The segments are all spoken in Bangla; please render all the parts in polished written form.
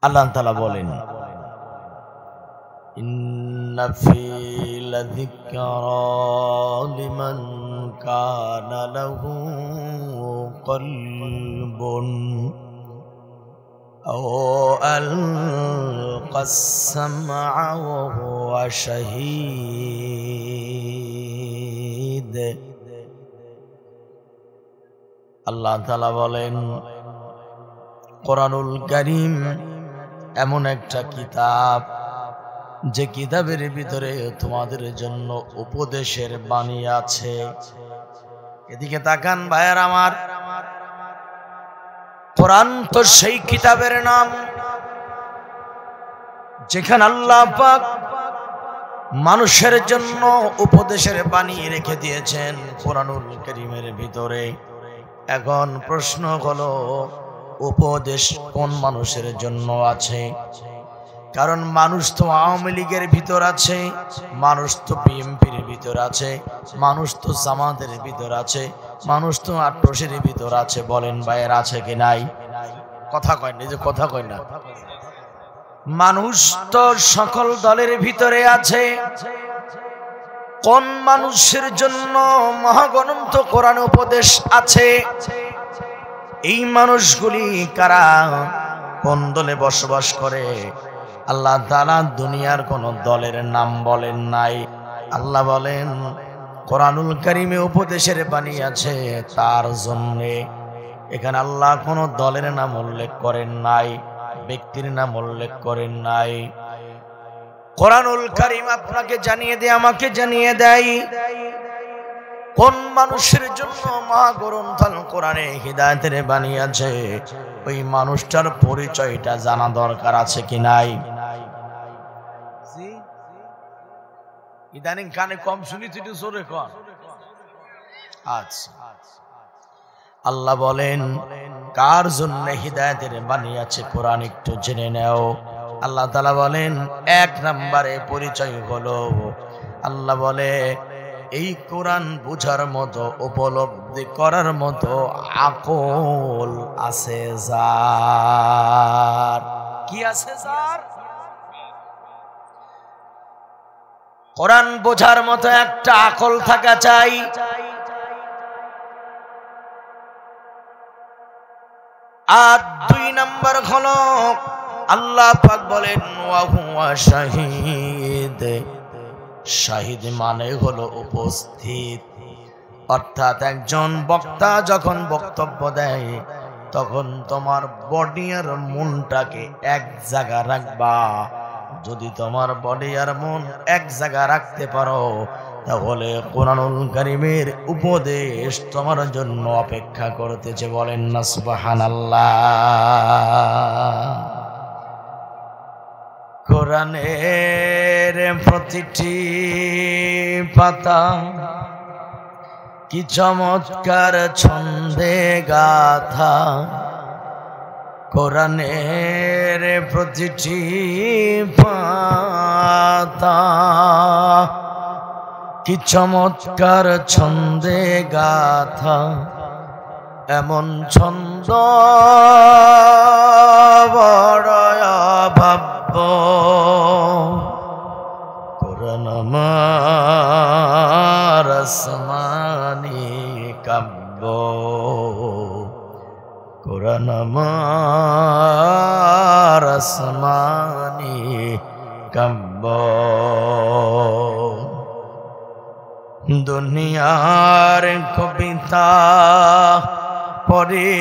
আল্লাহ তাআলা বলেন ইন্না ফি লাযিকরা লিমান কানা লাহু কলবুন আও আলকাস সামআ ওয়া হুয়া শাহীদ। আল্লাহ তাআলা বলেন কোরআনুল কারীম এমন একটা কিতাব যে কিতাবের ভিতরে তোমাদের জন্য উপদেশের বাণী আছে। এদিকে তাকান ভাইয়ের আমার, কোরআন তো সেই কিতাবের নাম যেখানে আল্লাহ পাক মানুষের জন্য উপদেশের বাণী রেখে দিয়েছেন কোরআনুল কারীমের ভিতরে। এখন প্রশ্ন হলো উপদেশ কোন মানুষের জন্য আছে? কারণ মানুষ তো আওয়ামী লীগের ভিতর আছে, মানুষ তো বিএনপির ভিতর আছে, মানুষ তো জামাতের ভিতর আছে, মানুষ তো আট্রসের ভিতর আছে। বলেন ভাইয়ের আছে কি নাই? কথা কয় না, যে কথা কয় না। মানুষ তো সকল দলের ভিতরে আছে। কোন মানুষের জন্য মহাগ্রন্থ কোরআন উপদেশ আছে? এই মানুষগুলি কারা, কোন দলে বসবাস করে? আল্লাহ তাআলা দুনিয়ার কোন দলের নাম বলেন নাই। আল্লাহ বলেন কোরআনুল কারীমে উপদেশের বাণী আছে তার জন্য। এখানে আল্লাহ কোন দলের নাম উল্লেখ করেন নাই, ব্যক্তির নাম উল্লেখ করেন নাই। কোরআনুল কারীম আপনাকে জানিয়ে দেয়, আমাকে জানিয়ে দেয় কোন মানুষের জন্য মহাগ্রন্থ কোরআনে হিদায়াতের বাণী আছে। ওই মানুষটার পরিচয়টা জানা দরকার আছে কি নাই? ইদানিং কানে কম শুনি, তুই জোরে কর। আচ্ছা, আল্লাহ বলেন কার জন্য হিদায়াতের বাণী আছে কোরআন একটু জেনে নাও। আল্লাহ তাআলা বলেন এক নম্বরে পরিচয় হলো, আল্লাহ বলে এই কোরআন বুঝার মতো, উপলব্ধি করার মতো আকল আছে যার। কি আছে যার? কোরআন বোঝার মতো একটা আকল থাকা চাই। আর দুই নাম্বার হলো আল্লাহ পাক বলেন ওয়া হুয়া শাহীদ। শাহীদ মানে হলো উপস্থিত, অর্থাৎ একজন বক্তা যখন বক্তব্য দেয় তখন তোমার বডি আর মনটাকে এক জায়গা রাখবা। যদি তোমার বডি আর মন এক জায়গা রাখতে পারো তাহলে কোরআনুল কারীমের উপদেশ তোমার জন্য অপেক্ষা করতেছে। বলেন না সুবহানাল্লাহ। কোরআনের প্রতিটি পাতা কি চমৎকার ছন্দে গাথা। কোরআনের প্রতিটি পাতা কি চমৎকার ছন্দে গাথা। এমন ছন্দ বড় ভাব্য কোরআন আমার আসমানি কাব্য। কোরআন আমার আসমানি কাব্য। দুনিয়ার কবিতা পড়ে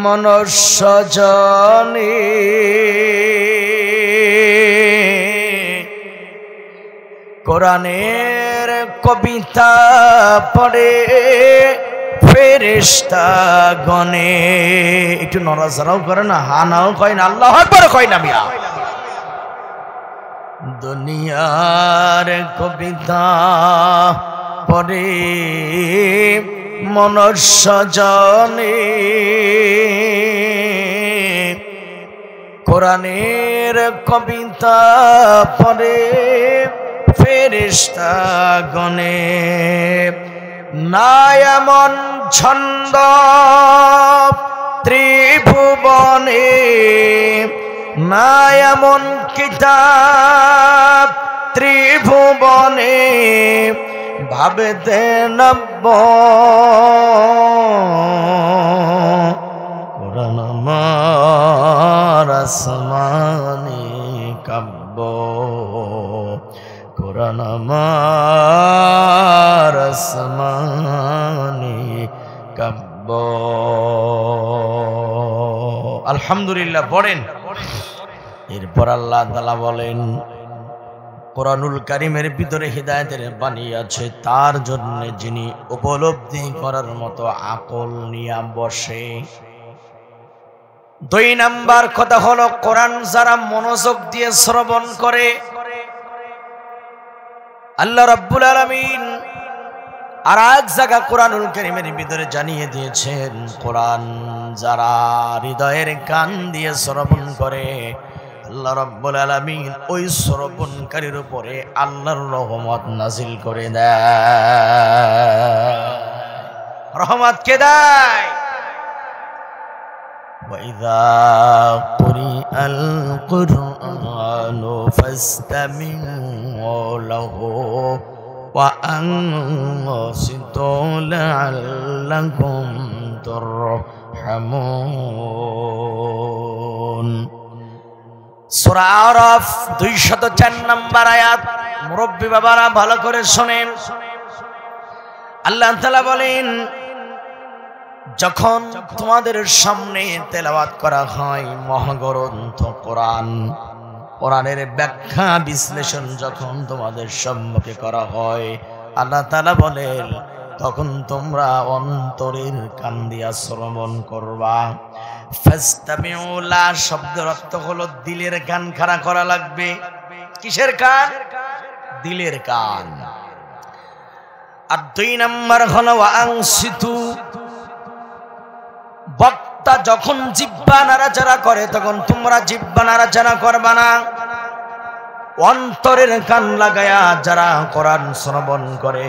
মনুষ্য জনে কোরআনের কবিতা পড়ে ফেরেশতা গণে। একটু নড়াচড়াও করে না, হানাও কয় না, আল্লাহু আকবার কয় না মিয়া। দুনিয়ার কবিতা পড়ে মনুষ্য জনে কোরআনের কবিতা পড়ে ফেরেশতা গণে। না এমন ছন্দ ত্রিভুবনে না এমন কিতাব ত্রিভুবনে ভাবেতে নব্য কোরআন আমার আসমানি কাব্য কোরআন আমার আসমানি কাব্য। আলহামদুলিল্লাহ পড়েন। এরপর আল্লাহ তাআলা বলেন কোরআনুল কারীমের ভিতরে হিদায়াতের বাণী আছে তার জন্য যিনি উপলব্ধি করার মতো আকল নিয়ে বসে। 2 নাম্বার কথা হলো কোরআন যারা মনোযোগ দিয়ে শ্রবণ করে, আল্লাহ রাব্বুল আলামিন আর এক জায়গা কোরআনুল কারীমের ভিতরে জানিয়ে দিয়েছেন কোরআন যারা হৃদয়ের কান দিয়ে শ্রবণ করে আল্লাহ রাব্বুল আলামিন ওই শ্রবণকারীর উপরে আল্লাহর রহমত নাজিল করে দেয়। রহমত কে দেয়? وَإِذَا قُرِئَ الْقُرْآنُ فَاسْتَمِعُوا لَهُ وَأَنصِتُوا لَعَلَّكُمْ تُرْحَمُونَ। সূরা আরাফ 204 নম্বর আয়াত। মুরব্বি বাবারা ভালো করে শুনেন। আল্লাহ তাআলা বলেন যখন তোমাদের সামনে তেলাওয়াত করা হয় মহাগ্রন্থ কোরআন, কোরআনের ব্যাখ্যা বিশ্লেষণ যখন তোমাদের সম্মুখে করা হয় আল্লাহ তাআলা বলেন তখন তোমরা অন্তরের কান দিয়া শ্রবণ করবা। ফাস্তামিউ লা শব্দের অর্থ হলো দিলের কান খাড়া করা লাগবে। কিসের কান? দিলের কান। আর 2 নাম্বার হলো আনসিতু, বক্তা যখন জিহ্বা নাড়াচাড়া করে তখন তোমরা জিহ্বা নাড়াচাড়া করবা না। অন্তরের কান লাগায়া যারা কোরআন শ্রবণ করে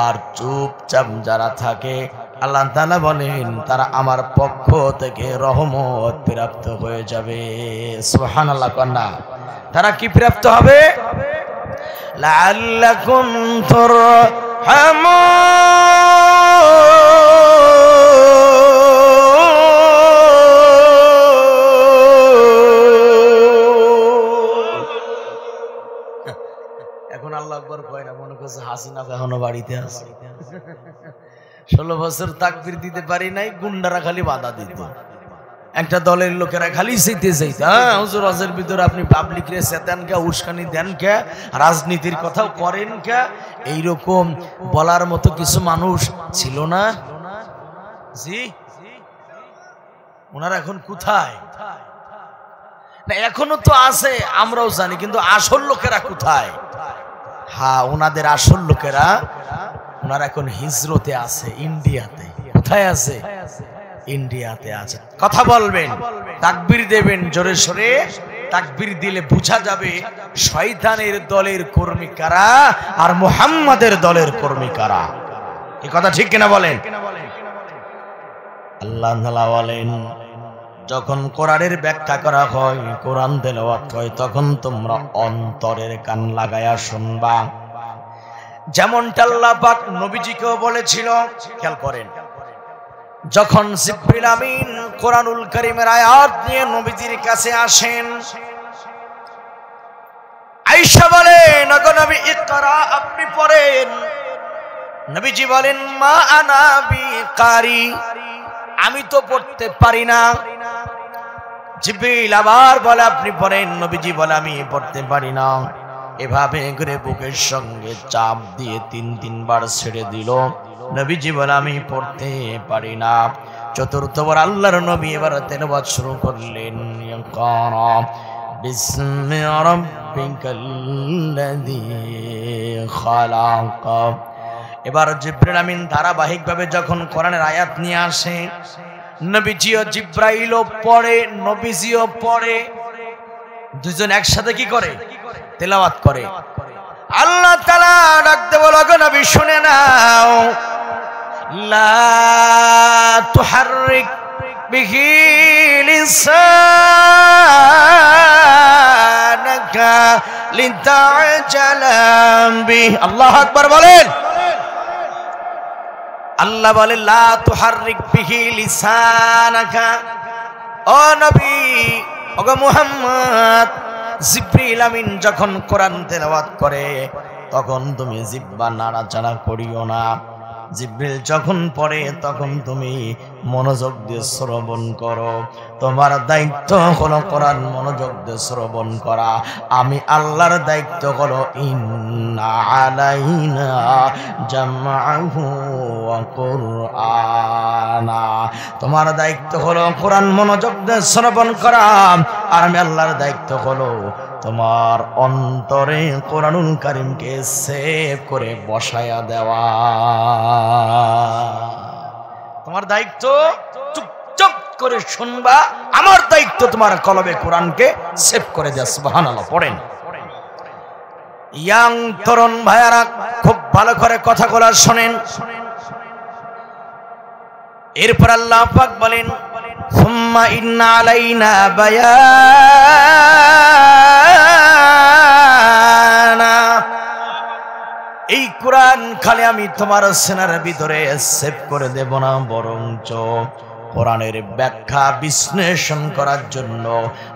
আর চুপচাপ যারা থাকে আল্লাহ তাআলা বলেন তারা আমার পক্ষ থেকে রহমত প্রাপ্ত হয়ে যাবে। সুবহানাল্লাহ কন্যা। তারা কি প্রাপ্ত হবে? লাআল্লাকুম তুরহামুন। এখন আল্লাহু আকবার কয় না, মনে করছে হাসিনা এখনো বাড়িতে আছে। 16 বছর তাকবীর দিতে পারি নাই, গুন্ডারা খালি বাধা দিত। একটা দলের লোকেরা খালি চাইতে চাইতে, হ্যাঁ হুজুর হজের ভিতরে আপনি পাবলিক রে চেতেন কে, উস্কানি দেন কে, রাজনীতির কথাও করেন কে, এইরকম বলার মতো কিছু মানুষ ছিল না? জি, ওনারা এখন কোথায়? না এখনো তো আছে, আমরাও জানি, কিন্তু আসল লোকেরা কোথায়? হ্যাঁ, ওনাদের আসল লোকেরা ওনারা এখন হিজরতে আছে, ইন্ডিয়াতে। কোথায় আছে? ইন্ডিয়াতে আছে। কথা বলবেন, তাকবীর দেবেন জোরে সোরে। তাকবীর দিলে বোঝা যাবে শয়তানের দলের কর্মী কারা আর মুহাম্মাদের দলের কর্মী কারা। এই কথা ঠিক কিনা বলেন? আল্লাহ তাআলা বলেন যখন কোরআনের ব্যাখ্যা করা হয়, কোরআন তেলাওয়াত হয়, তখন তোমরা অন্তরের কান লাগায়া শুনবা। যেমনটা আল্লাহ পাক নবীজিকেও বলেছিল। খেয়াল করেন, যখন জিবরিল আমিন কোরআনুল কারীমের আয়াত নিয়ে নবীজির কাছে আসেন, আয়েশা বলেন ওগো নবী ইকরা, আপনি পড়েন। নবীজি বলেন মা আনা বিকারি, আমি তো পড়তে পারি না। জিবরিল আবার বলে আপনি পড়েন। নবীজি বলে আমি পড়তে পারি না। এভাবে করে বুকের সঙ্গে চাপ দিয়ে 3 বার ছেড়ে দিল। নবীজি বলে আমি পড়তে পারি না। চতুর্থবার আল্লাহর নবী এবার তেলাওয়াত শুরু করলেন, ইকরা বিসমি রাব্বিকাল্লাযী খালাক। এবার জিবরিল আমিন ধারাবাহিকভাবে যখন কোরআনের আয়াত নিয়ে আসে, নবীজিও জিবরাইলও পড়ে, নবীজিও পড়ে, দুজন একসাথে কি করে? তেলাওয়াত করে। আল্লাহ তাআলা ডাকতে বলো গো নবী শুনে নাও, লা তুহাররিক বিহি লিসান লিতা'জালা বিহি। আল্লাহু আকবার বলেন। আল্লাহ বলে লা তুহাররিক বিহি লিসানাকা। ও নবী, ওগো মুহাম্মদ, জিবরিল আমিন যখন কোরআন তেলাওয়াত করে তখন তুমি জিহ্বা নাড়াচাড়া করিও না। জিবরিল যখন পড়ে তখন তুমি মনোযোগ দিয়ে শ্রবণ করো। তোমার দায়িত্ব হলো কোরআন মনোযোগ দিয়ে শ্রবণ করা। আমি আল্লাহর দায়িত্ব হলো ইন্না আলাইনা জামআহু ওয়া কুরআনা। তোমার দায়িত্ব হলো কোরআন মনোযোগ দিয়ে শ্রবণ করা, আর আমি আল্লাহর দায়িত্ব হলো তোমার অন্তরে কোরআনুল কারীমকে সেভ করে বসায়া দেওয়া। তোমার দায়িত্ব চুপচাপ করে শুনবা, আমার দায়িত্ব তোমার কলবে কোরআনকে সেভ করে দেওয়া। সুবহানাল্লাহ পড়েন। ইয়াং তরুণ ভাইয়ারা খুব ভালো করে কথাগুলো শোনেন। এরপর আল্লাহ পাক বলেন সুম্মা ইন্না আলাইনা বায়ানা। এই কোরআন খালি আমি তোমার সিনার ভিতরে সেভ করে দেব না, বরঞ্চ কোরআনের ব্যাখ্যা বিশ্লেষণ করার জন্য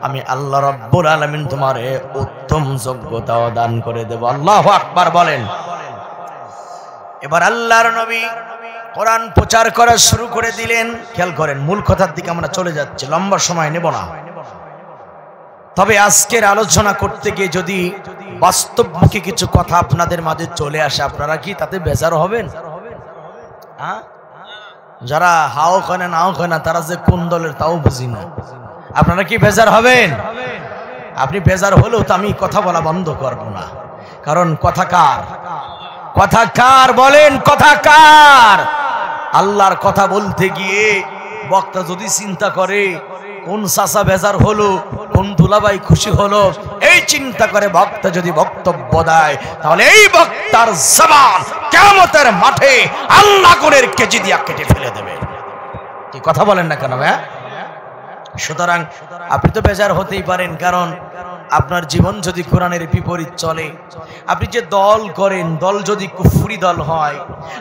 আমি আল্লাহ রাব্বুল আলামিন তোমারে উত্তম যোগ্যতাও দান করে দেব। আল্লাহু আকবার বলেন। এবার আল্লাহর নবী কোরআন প্রচার করা শুরু করে দিলেন। খেয়াল করেন, মূল কথার দিকে আমরা চলে যাচ্ছি, লম্বা সময় নেব না। তবে আজকের আলোচনা করতে গিয়ে যদি বাস্তবমুখী কিছু কথা আপনাদের মাঝে চলে আসে, আপনারা কি তাতে বেজার হবেন? যারা হাও খানে নাও খায় না, তারা যে কোন দলের তাও বুঝি না। আপনারা কি বেজার হবেন? আপনি বেজার হলেও তো আমি কথা বলা বন্ধ করব না, কারণ কথা কার? কথা কার বলেন? কথা কার? আল্লাহর কথা বলতে গিয়ে বক্তা যদি চিন্তা করে কোন চাচা বেজার হলো, কোন দুলাভাই খুশি হলো, এই চিন্তা করে বক্তা যদি বক্তব্য দেয়, তাহলে এই বক্তার জবান কিয়ামতের মাঠে আল্লাহ গুণের কেজি দিয়া কেটে ফেলে দেবে। কি কথা বলেন না কেন? সুতরাং আপনি তো বেজার হতেই পারেন, কারণ আপনার জীবন যদি কোরআনের বিপরীত চলে, আপনি যে দল করেন, দল যদি কুফরি দল হয়,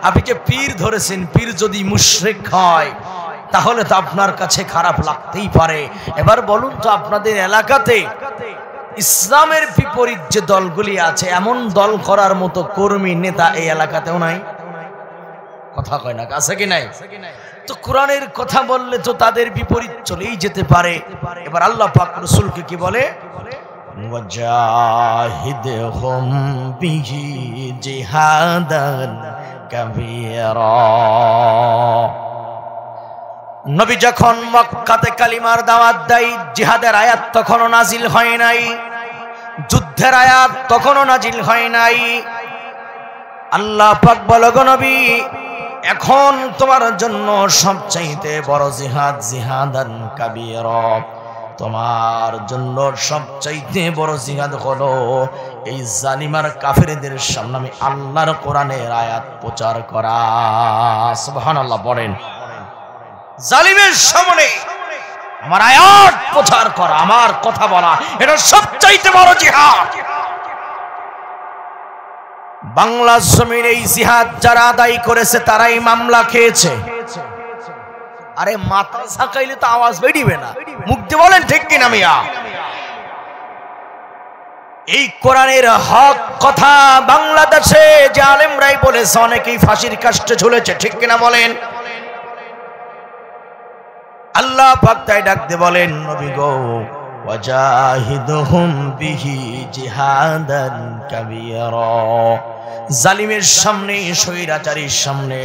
আপনি যে পীর ধরেছেন, পীর যদি মুশরিক হয়, তাহলে তো আপনার কাছে খারাপ লাগতেই পারে। এবার বলুন তো, আপনাদের এলাকাতে ইসলামের বিপরীত যে দলগুলি আছে, এমন দল করার মতো কর্মী নেতা এই এলাকাতেও নাই? কথা কয় না, আছে কি নাই? তো কোরআনের কথা বললে তো তাদের বিপরীত চলেই যেতে পারে। এবার আল্লাহ পাক রাসূলকে কি বলে? ওয়াজাহিদহুম বিহি জিহাদান কাবীরা। নবী যখন মক্কাতে কালিমার দাওয়াত দেয়, জিহাদের আয়াত তখনও নাজিল হয় নাই, যুদ্ধের আয়াত তখনও নাজিল হয় নাই। আল্লাহ পাক বলে, গো নবী, এখন তোমার জন্য সবচাইতে বড় জিহাদ, জিহাদান কাবীরা, তোমার জন্য সবচাইতে বড় জিহাদ হলো এই জালিমার কাফেরদের সামনে আমি আল্লাহর কোরআনের আয়াত প্রচার করা। সুবহানাল্লাহ বলেন। জালিমের সামনে আমার আয়াত প্রচার করা, আমার কথা বলা, এটা সবচাইতে বড় জিহাদ। বাংলা জমিন এই জিহাদ যারা আদায় করেছে তারাই মামলা খেয়েছে। আরে মাথা ঝাঁকাইলে তো আওয়াজ বেরিবে না, মুখ দিয়ে বলেন ঠিক কিনা মিয়া? এই কোরআনের হক কথা বাংলাদেশে যে আলেমরাই বলেছে, অনেকেই ফাঁসির কাস্টে ঝুলেছে, ঠিক কিনা বলেন? আল্লাহ পাক তাই ডাক দিয়ে বলেন, নবী গো, ওয়াজাহিদহুম বিহি জিহাদান কাবীরা। জালিমের সামনে, স্বৈরাচারীর সামনে,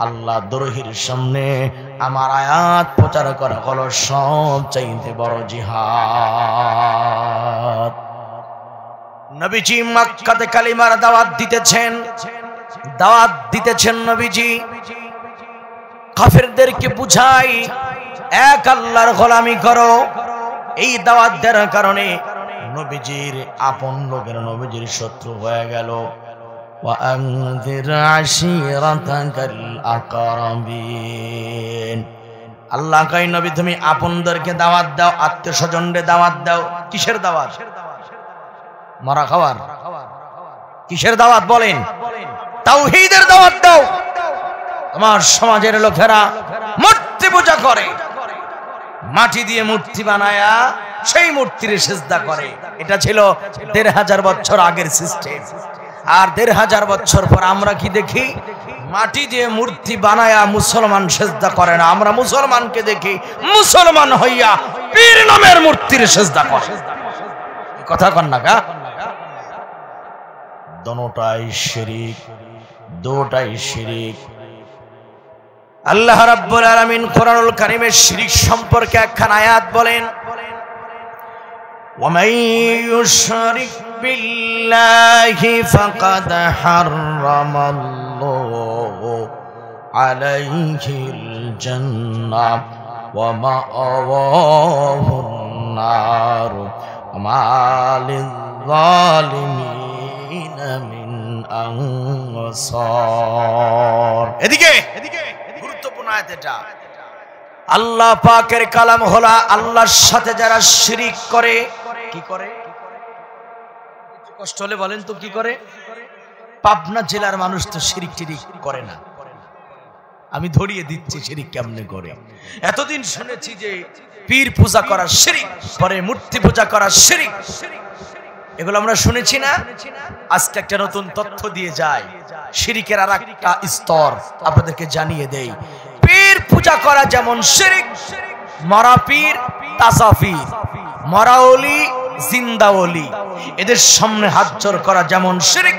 আল্লাহ দ্রোহীর সামনে আমার আয়াত প্রচার করা হলো সবচাইতে বড় জিহাদ। নবীজি মক্কাতে কালিমার দাওয়াত দিতেছেন নবীজি। কাফেরদেরকে বুঝাই এক আল্লাহর গোলামি করো। এই দাওয়াত দেওয়ার কারণে নবীজির আপন লোকের নবীজির শত্রু হয়ে গেল। وأنذر عشيرتك الأقربين। আল্লাহ কয়, নবী তুমি আপনদেরকে দাওয়াত দাও, আত্মীয় স্বজনদের দাওয়াত দাও। কিসের দাওয়াত? মারা খাওয়ার? কিসের দাওয়াত বলেন? তাওহীদের দাওয়াত দাও। তোমার সমাজের লোকেরা মূর্তি পূজা করে, মাটি দিয়ে মূর্তি বানায়া সেই মূর্তির সিজদা করে। এটা ছিল ১৫০০ বছর আগের সিস্টেম। আর ১৫০০ বছর পর আমরা কি দেখি? মাটি দিয়ে মূর্তি বানায়া মুসলমান সিজদা করে না, আমরা মুসলমানকে দেখি মুসলমান হইয়া পীর নামের মূর্তির সিজদা করে। কথা কন না কা? দোনোটাই শিরক, দুটাই শিরক। আল্লাহ রাব্বুল আলামিন কোরআনুল কারীমে শিরক সম্পর্কে একখান আয়াত বলেন, وَمَن يُشْرِكْ بِاللَّهِ فَقَدْ حَرَّمَ اللَّهُ عَلَيْهِ الْجَنَّةَ وَمَأْوَاهُ النَّارُ وَمَا لِلظَّالِمِينَ مِنْ أَنصَارٍ। এদিকে গুরুত্বপূর্ণ আয়াত এটা। আল্লাহ পাকের কালাম হলো আল্লাহর সাথে যারা শিরিক করে, কি করে? কষ্ট হলে বলেন তো কি করে? পাবনা জেলার মানুষ তো শিরিক টিরিক করে না। আমি ধরিয়ে দিচ্ছি শিরিক কেমনে করে। এতদিন শুনেছি যে পীর পূজা করা শিরিক, পরে মূর্তি পূজা করা শিরিক, এগুলো আমরা শুনেছি না? আজকে একটা নতুন তথ্য দিয়ে যায়, শিরিকের আর একটা স্তর আপনাদেরকে জানিয়ে দেই। পীর পূজা করা যেমন শিরিক, মরা পীর, তাজা পীর, মরা ওলি, জিন্দা ওলি, এদের সামনে হাত জোড় করা যেমন শিরিক,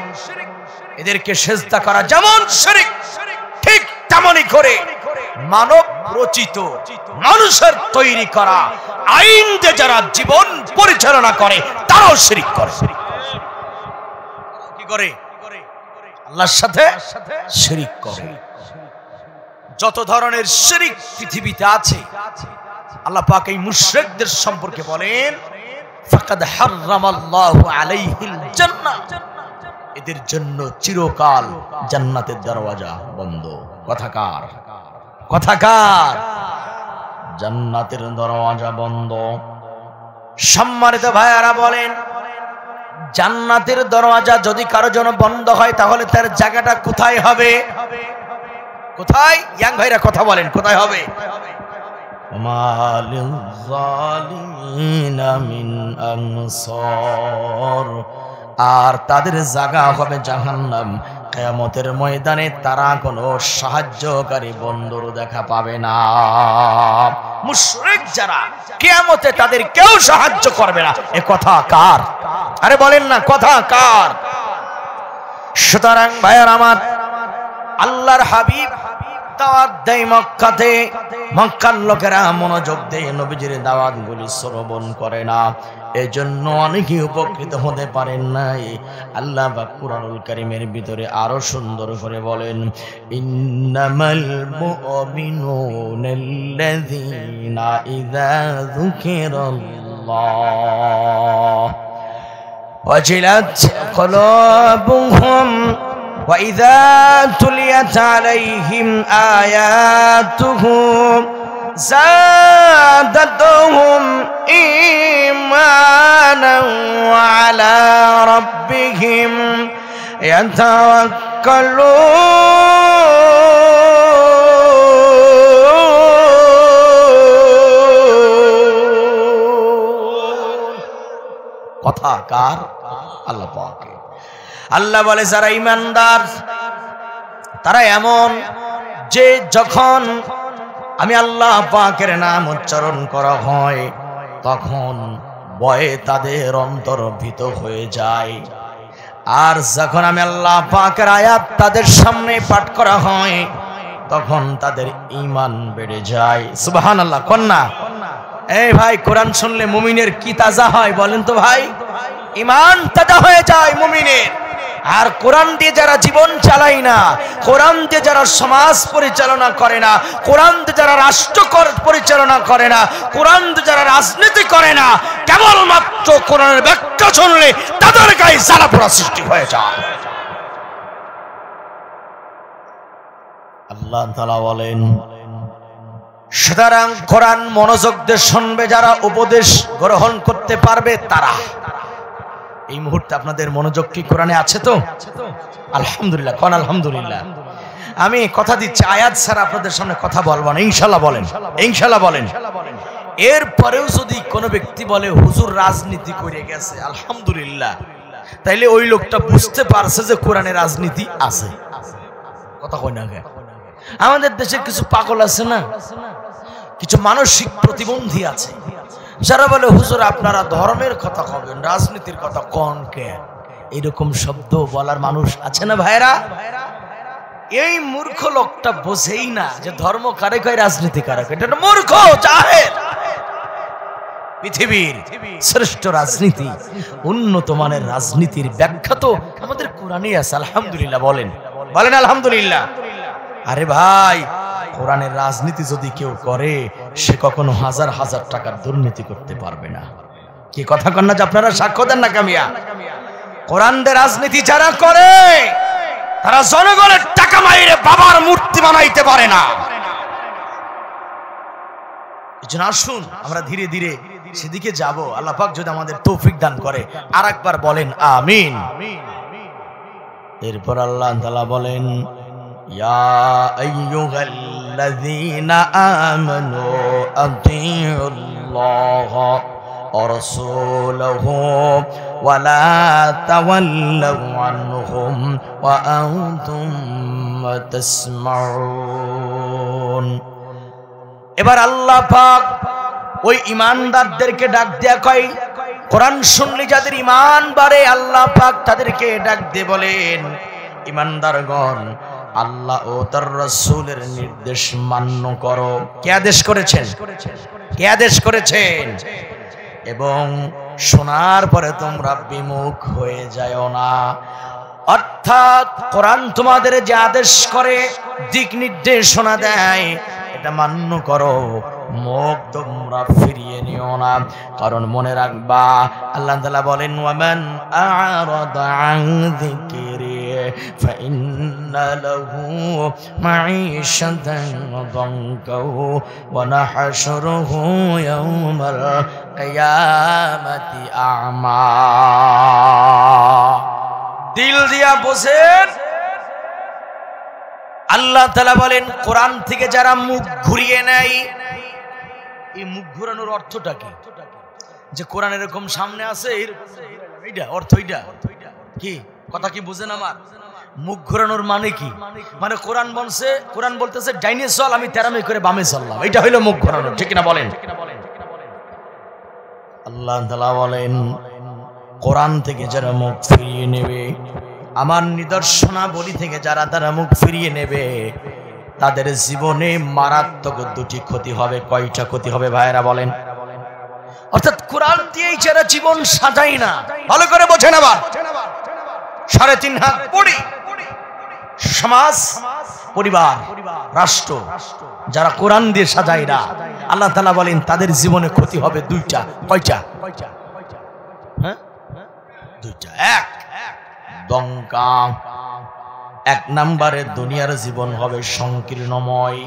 এদেরকে সেজদা করা যেমন শিরিক, ঠিক তেমনি করে মানব রচিত, মানুষের তৈরি করা আইন দিয়ে যারা জীবন পরিচালনা করে তারাও শিরিক করে। কি করে? আল্লাহর সাথে শিরিক করে। যত ধরনের শিরিক পৃথিবীতে আছে আল্লাহ পাক এই মুশরিকদের সম্পর্কে বলেন, ফাকাদ হারামাল্লাহু আলাইহিল জান্নাহ, এদের জন্য চিরকাল জান্নাতের দরওয়াজা বন্ধ। কথাকার? কথাকার? জান্নাতের দরওয়াজা বন্ধ। সম্মানিত ভাইয়ারা বলেন, জান্নাতের দরওয়াজা যদি কারো জন্য বন্ধ হয় তাহলে তার জায়গাটা কোথায় হবে? কোথায়? ইয়াং ভাইরা কথা বলেন, কোথায় হবে? মালিল জালিমিনা মিন আনসার, আর তাদের জায়গা হবে জাহান্নাম। কিয়ামতের ময়দানে তারা কোনো সাহায্যকারী বন্ধুর দেখা পাবে না। মুশরিক যারা, কিয়ামতে তাদের কেউ সাহায্য করবে না। এ কথা কার? আরে বলেন না, কথা কার? সুতরাং ভাইয়ার আমার, আল্লাহর হাবিব দাওয়াত দেয় মক্কাতে, মক্কার লোকেরা মনোযোগ দিয়ে নবীজির দাওয়াতগুলি শ্রবণ করে না, এজন্য অনেকেই উপকৃত হতে পারেন নাই। আল্লাহ পাক কুরআনুল কারীমের ভিতরে আরো সুন্দর করে বলেন, ইন্নামাল মুমিনুনাল্লাযীনা ইযা যুকিরাল্লাহ ওয়াজিলাত কুলুবুহুম وَإِذَا تُلِيَتْ عَلَيْهِمْ آيَاتُهُ زَادَتْهُمْ إِيمَانًا وَعَلَى رَبِّهِمْ يَتَوَكَّلُونَ। কথা কার? আল্লাহ পাক। আল্লাহ বলে, যারা ঈমানদার তারা এমন যে যখন আমি আল্লাহ পাকের নাম উচ্চারণ করা হয় তখন ভয়ে তাদের অন্তর ভীত হয়ে যায়, আর যখন আমি আল্লাহ পাকের আয়াত তাদের সামনে পাঠ করা হয় তখন তাদের ঈমান বেড়ে যায়। সুবহানাল্লাহ। কন্যা এই ভাই, কোরআন শুনলে মুমিনের কি তাজা হয় বলেন তো ভাই? ঈমান তাজা হয়ে যায় মুমিনের। আর কোরআন দিয়ে যারা জীবন চালায় না, কোরআন দিয়ে যারা সমাজ পরিচালনা করে না, কোরআন দিয়ে যারা রাষ্ট্র পরিচালনা করে না, কোরআন দিয়ে যারা রাজনীতি করে না, কেবলমাত্র কোরআনের ব্যাখ্যা শুনলে তাদের গায়ে জ্বালা পোড়া সৃষ্টি হয়ে যায়। আল্লাহ তাআলা বলেন, সুতরাং কোরআন মনোযোগ দিয়ে শুনবে যারা, উপদেশ গ্রহণ করতে পারবে তারা। এই মুহূর্তে আপনাদের মনোযোগ কি কোরআনে আছে তো? আলহামদুলিল্লাহ, কোন আলহামদুলিল্লাহ। আমি কথা দিচ্ছি, আয়াত ছাড়া আপনাদের সামনে কথা বলবো না, ইনশাআল্লাহ বলেন, ইনশাআল্লাহ বলেন। এরপরেও যদি কোনো ব্যক্তি বলে হুজুর রাজনীতি করে গেছে, আলহামদুলিল্লাহ, তাইলে ওই লোকটা বুঝতে পারছে যে কোরআনে রাজনীতি আছে। কথা কই না? আমাদের দেশে কিছু পাগল আছে না, কিছু মানসিক প্রতিবন্ধী আছে, যারা বলে হুজুর আপনারা ধর্মের কথা কবেন, রাজনীতির কথা কোন কে? এরকম শব্দ বলার মানুষ আছে না ভাইরা? এই মূর্খ লোকটা বোঝেই না যে ধর্ম কারে কয়, রাজনীতি কারে কয়। এটা মূর্খ, জাহেল। পৃথিবীর শ্রেষ্ঠ রাজনীতি, উন্নত মানের রাজনীতির ব্যাখ্যা তো আমাদের কোরআনেই আছে। আলহামদুলিল্লাহ বলেন, বলেন আলহামদুলিল্লাহ। আরে ভাই, কোরআনের রাজনীতি যদি কেউ করে, সে কখনো হাজার হাজার টাকার দুর্নীতি করতে পারবে না। কি কথা কন না যে আপনারা সাক্ষ্য দেন না কামিয়া? কোরআনের রাজনীতি যারা করে তারা জনগণের টাকা মাইরে বাবার মূর্তি বানাইতে পারে না। এজন্য আসুন আমরা ধীরে ধীরে সেদিকে যাব। আল্লাহ পাক যদি আমাদের তৌফিক দান করে। আরেকবার বলেন আমিন। এরপর আল্লাহ তাআলা বলেন, ইয়া আইয়ুহাল্লাযীনা আমানু আতিউল্লাহ ওয়া রাসূলাহু ওয়া লা তাওয়াল্লাউ আনহুম ওয়া আনতুম তাসমাউন। এবার আল্লাহ পাক ওই ঈমানদারদেরকে ডাক দেয়া কয়, কোরআন শুনলে যাদের ঈমান বাড়ে আল্লাহ পাক তাদেরকে ডাক দিয়ে বলেন, ঈমানদারগণ আল্লাহ ও তার রাসূলের নির্দেশ মান্য করো। কে আদেশ করেছেন? কে আদেশ করেছেন? এবং শোনার পরে তোমরা বিমুখ হয়ে যাও না। অর্থাৎ কোরআন তোমাদের যে আদেশ করে, দিক নির্দেশনা দেয়, এটা মান্য করো, মুখ তোমরা ফিরিয়ে নিও না। কারণ মনে রাখবা আল্লাহ তাআলা বলেন, ওয়ামান আ'রাদা আন যিকরি ফাইন্না লাহু মাঈশাতান দানকা ওয়া নাহশুরুহু ইয়াওমাল কিয়ামাতি আ'মা। দিল দিয়া বোঝেন, আল্লাহ তাআলা বলেন কোরআন থেকে যারা মুখ ঘুরিয়ে নেয়। এই মুখ ঘুরানোর অর্থটা কি? যে কোরআন এরকম সামনে আছে, এইটা অর্থ, এইটা কি কথা কি বুঝেন আমার? মুখ ঘুরানোর মানে কি? মানে কোরআন বলতেছে ডাইনে চল, আমি তেরামি করে বামে চললাম, এটা হইলো মুখ ঘুরানো, ঠিক না বলেন? আল্লাহ তাআলা বলেন কোরআন থেকে যারা মুখ ফিরিয়ে নেবে, আমার নিদর্শনাবলী থেকে যারা তারা মুখ ফিরিয়ে নেবে, তাদের জীবনে মারাত্মক দুটি ক্ষতি হবে। কয়টা ক্ষতি হবে ভাইরা বলেন? অর্থাৎ কোরআন দিয়েই যারা জীবন সাজাই না, ভালো করে বোঝেন। আবার 3.5 হাত পড়ি, সমাজ, পরিবার, রাষ্ট্র যারা কোরআন দিয়ে সাজাই না, আল্লাহ তাআলা বলেন তাদের জীবনে ক্ষতি হবে দুইটা। কয়টা? হ্যাঁ, দুইটা। এক নম্বরে দুনিয়ার জীবন হবে সংকীর্ণময়।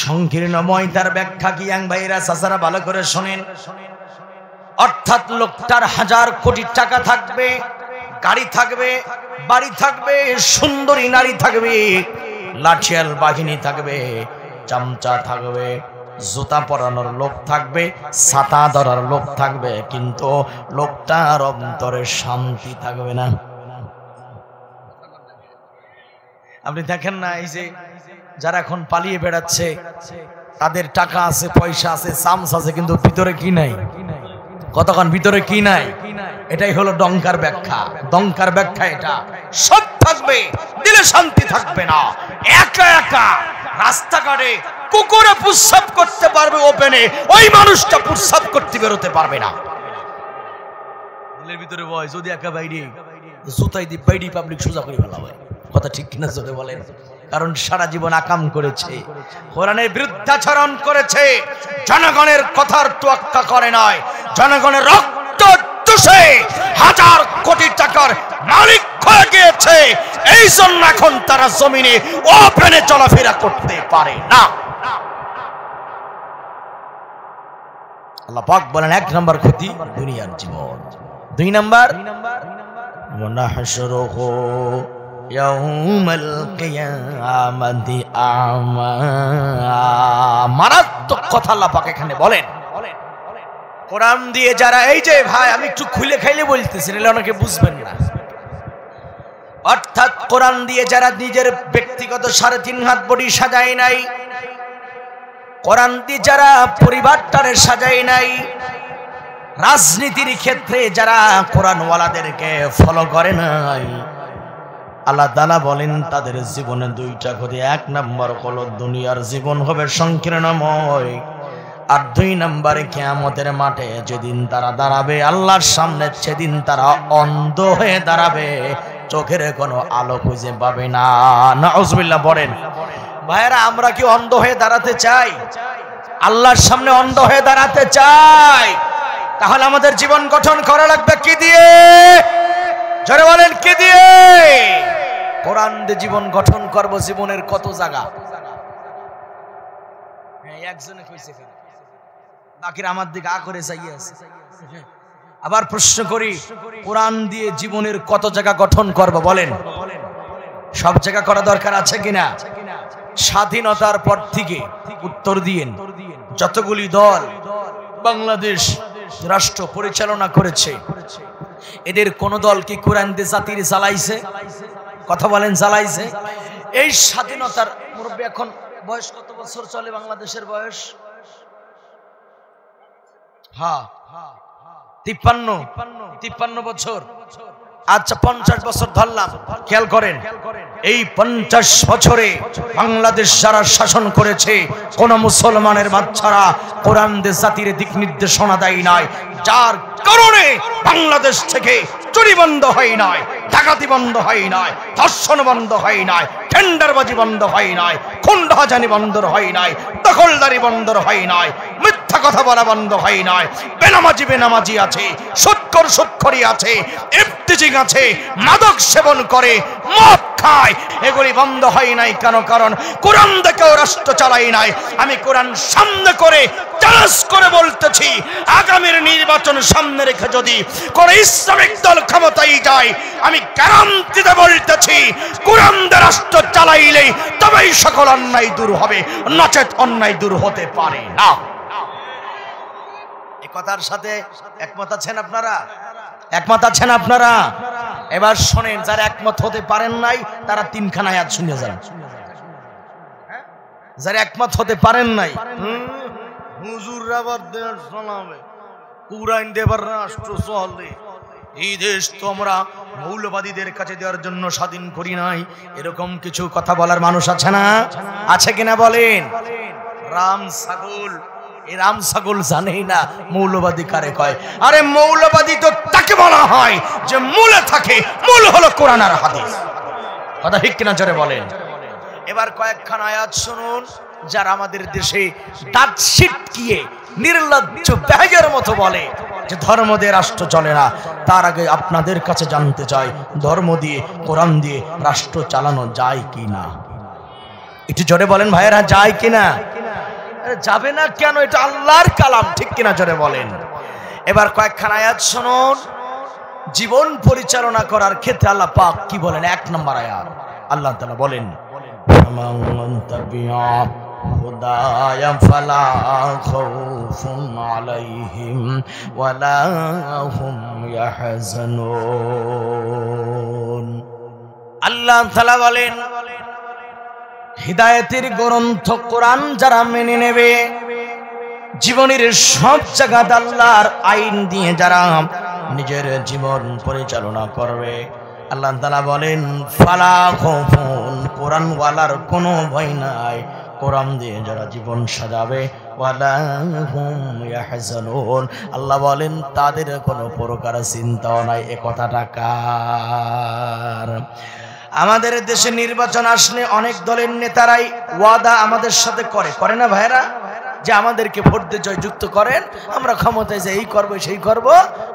সংকীর্ণময় তার ব্যাখ্যা কি ভাইরা চাচারা ভালো করে শোনেন। অর্থাৎ লোকটার 1000 কোটি টাকা থাকবে, গাড়ি থাকবে, বাড়ি থাকবে, সুন্দরী নারী থাকবে, লাঠিয়াল বাহিনী থাকবে, চামচা থাকবে, জুতা পরানোর লোক থাকবে, ছাতা ধরার লোক থাকবে, কিন্তু লোকটার অন্তরে শান্তি থাকবে না। আপনি দেখেন না, এই যে যারা এখন পালিয়ে বেড়াচ্ছে, তাদের টাকা আছে, পয়সা আছে, চামচ আছে, কিন্তু ভিতরে কি নাই? কতক্ষণ ভিতরে কি নাই? এটাই হলো ডঙ্কার ব্যাখ্যা। ডঙ্কার ব্যাখ্যা এটা। সব থাকবে, দিলে শান্তি থাকবে না। একা একা রাস্তাঘাটে কুকুরে প্রস্রাব করতে পারবে ওপেনে, ওই মানুষটা প্রস্রাব করতে বেরোতে পারবে না। দিলের ভিতরে ভয়, যদি একা বাইরে জুতাই দি বাইরে পাবলিক সোজা করে ফেলা হয়। কথা ঠিক কিনা জোরে বলেন? কারণ সারা জীবন আকাম করেছে, কোরআনের বিরুদ্ধাচরণ করেছে, জনগণের কথার তোয়াক্কা করে নয়, জনগণের রক্ত চুষে 1000 কোটি টাকার মালিক হয়ে গিয়েছে। এই জন্য এখন তারা জমিনে ওপেনে চলাফেরা করতে পারে না। আল্লাহ পাক বলেন 1 নাম্বার ক্ষতি দুনিয়ার জীবন। 2 নাম্বার ওয়ানাহশুরুহু ইয়াউমাল কিয়ামাতি আমা। মারাত্মক কথা আল্লাহ পাক এখানে বলেন। কোরআন দিয়ে যারা, এই যে ভাই আমি একটু খুলে খাইলে বলতেছি, নাহলে অনেকে বুঝবেন না। অর্থাৎ কোরআন দিয়ে যারা নিজের ব্যক্তিগত 3.5 হাত বডি সাজায় নাই, কোরআন দিয়ে যারা পরিবারটারে সাজায় নাই, রাজনীতির ক্ষেত্রে যারা কোরআনওয়ালাদেরকে ফলো করে নাই, আল্লাহ তাআলা বলেন তাদের জীবনে 2টা ক্ষতি। 1 নাম্বার হলো দুনিয়ার জীবন হবে সংকীর্ণময়, আর 2 নম্বরে কিয়ামতের মাঠে যেদিন তারা দাঁড়াবে আল্লাহর সামনে, সেদিন তারা অন্ধ হয়ে দাঁড়াবে, চোখের কোনো আলো খুঁজে পাবে না। নাউজুবিল্লাহ বলেন। ভাইরা, আমরা কি অন্ধ হয়ে দাঁড়াতে চাই? আল্লাহর সামনে অন্ধ হয়ে দাঁড়াতে চাই? তাহলে আমাদের জীবন গঠন করা লাগবে কি দিয়ে? জোরে বলেন, কি দিয়ে? কোরআন দিয়ে জীবন গঠন করব। জীবনের কত জায়গা, একজনে কইছে, বাকিরা আমার দিকে করে চাইয়ে আছে। আবার প্রশ্ন করি, কোরআন দিয়ে জীবনের কত জায়গা গঠন করব বলেন? সব জায়গা করা দরকার আছে কিনা? স্বাধীনতার পর থেকে উত্তর দিয়েন, যতগুলি দল বাংলাদেশ রাষ্ট্র পরিচালনা করেছে, এদের কোন দল কি কোরআন দিয়ে জাতির চালাইছে? কথা বলেন, চালাইছে? এই স্বাধীনতার মুরব্বী এখন বয়স কত বছর চলে বাংলাদেশের বয়স? হ্যাঁ, 53 বছর। আচ্ছা, 50 বছর ধরলাম। খেয়াল করেন, এই 50 বছরে বাংলাদেশ যারা শাসন করেছে, কোন মুসলমানের বাচ্চারা কোরআন দিয়ে জাতির দিক নির্দেশনা দেয় নাই, যার কারণে বাংলাদেশ থেকে চুরি বন্ধ হয় নাই, ডাকাতি বন্ধ হয় নাই, ধর্ষণ বন্ধ হয় নাই, টেন্ডারবাজি বন্ধ হয় নাই, খুনহাজানি বন্ধ হয় নাই, দখলদারি বন্ধ হয় নাই, মিথ্যা কথা বলা বন্ধ হয় নাই, বেনামাজি আছে, সুৎখোরি আছে, ইফতিজিং আছে, মাদক সেবন করে, মদ খায়, এগুলি বন্ধ হয় নাই। কেন? কারণ কোরআন দেখেও রাষ্ট্র চালাই নাই। আমি কোরআন সামনে করে চ্যালেঞ্জ করে বলতেছি, আগামীর নির্বাচন সামনে রেখে যদি কোন ইসলামিক দল ক্ষমতায় যায়, আমি গ্যারান্টিতে বলতেছি, কোরআন দিয়ে রাষ্ট্র চালাইলেই তবেই সকল অন্যায় দূর হবে, নচেত অন্যায় দূর হতে পারে না। এই কথার সাথে একমত আছেন আপনারা? একমত আছেন আপনারা? এবার শোনেন, যারা একমত হতে পারেন নাই তারা 3খানা আয়াত শুনে যান। যারা একমত হতে পারেন নাই, হুজুররা আবার দেশ চালাবে, কুরআন দেবার রাষ্ট্র চলে, এই দেশ তো আমরা মৌলবাদীদের কাছে দেওয়ার জন্য স্বাধীন করি নাই, এরকম কিছু কথা বলার মানুষ আছে না? আছে কিনা বলেন? রাম ছাগল, এই রাম ছাগল জানেই না মৌলবাদী কারে কয়। আরে মৌলবাদী তো তাকে বলা হয় যে মূলে থাকে, মূল হলো কোরআন আর হাদিস। কথা ঠিক কিনা জোরে বলেন। এবার কয়েকখানা আয়াত শুনুন, যারা আমাদের দেশে দাঁত ছিটকিয়ে নির্লজ্জ ব্যাগের মতো বলে যে ধর্ম দিয়ে রাষ্ট্র চলে না। তার আগে আপনাদের কাছে জানতে চাই, ধর্ম দিয়ে, কোরআন দিয়ে রাষ্ট্র চালানো যায় কি না? একটু জোরে বলেন ভাইয়েরা, যায় কিনা? যাবে না কেন? এটা আল্লাহর কালাম, ঠিক কিনা জোরে বলেন। এবার কয়েকখানা আয়াত শুনুন, জীবন পরিচালনা করার ক্ষেত্রে আল্লাহ পাক কি বলেন? 1 নম্বর আয়াত আল্লাহ তাআলা বলেন, ফামান তাবিআ হুদায়া ফালা খাউফুন আলাইহিম ওয়ালা হুম ইয়াহজানুন। আল্লাহ তাআলা বলেন, হিদায়াতের গ্রন্থ কোরআন যারা মেনে নেবে, জীবনের সব জায়গায় আল্লাহর আইন দিয়ে যারা নিজের জীবন পরিচালনা করবে, আল্লাহ তাআলা বলেন ফালা খাউফুন, কোরআন ওয়ালার কোনো ভয় নাই। কোরআন দিয়ে যারা জীবন সাজাবে, ওয়ালা হুম ইয়াহজানুন, আল্লাহ বলেন তাদের কোনো প্রকার চিন্তাও নাই। এ কথাটা কার? আমাদের দেশে নির্বাচন আসলে অনেক দলের নেতারাই ওয়াদা আমাদের সাথে করে না ভাইরা, যে আমাদেরকে ভোট দিয়ে জয়যুক্ত করেন, আমরা ক্ষমতায় যে এই করবো সেই করব,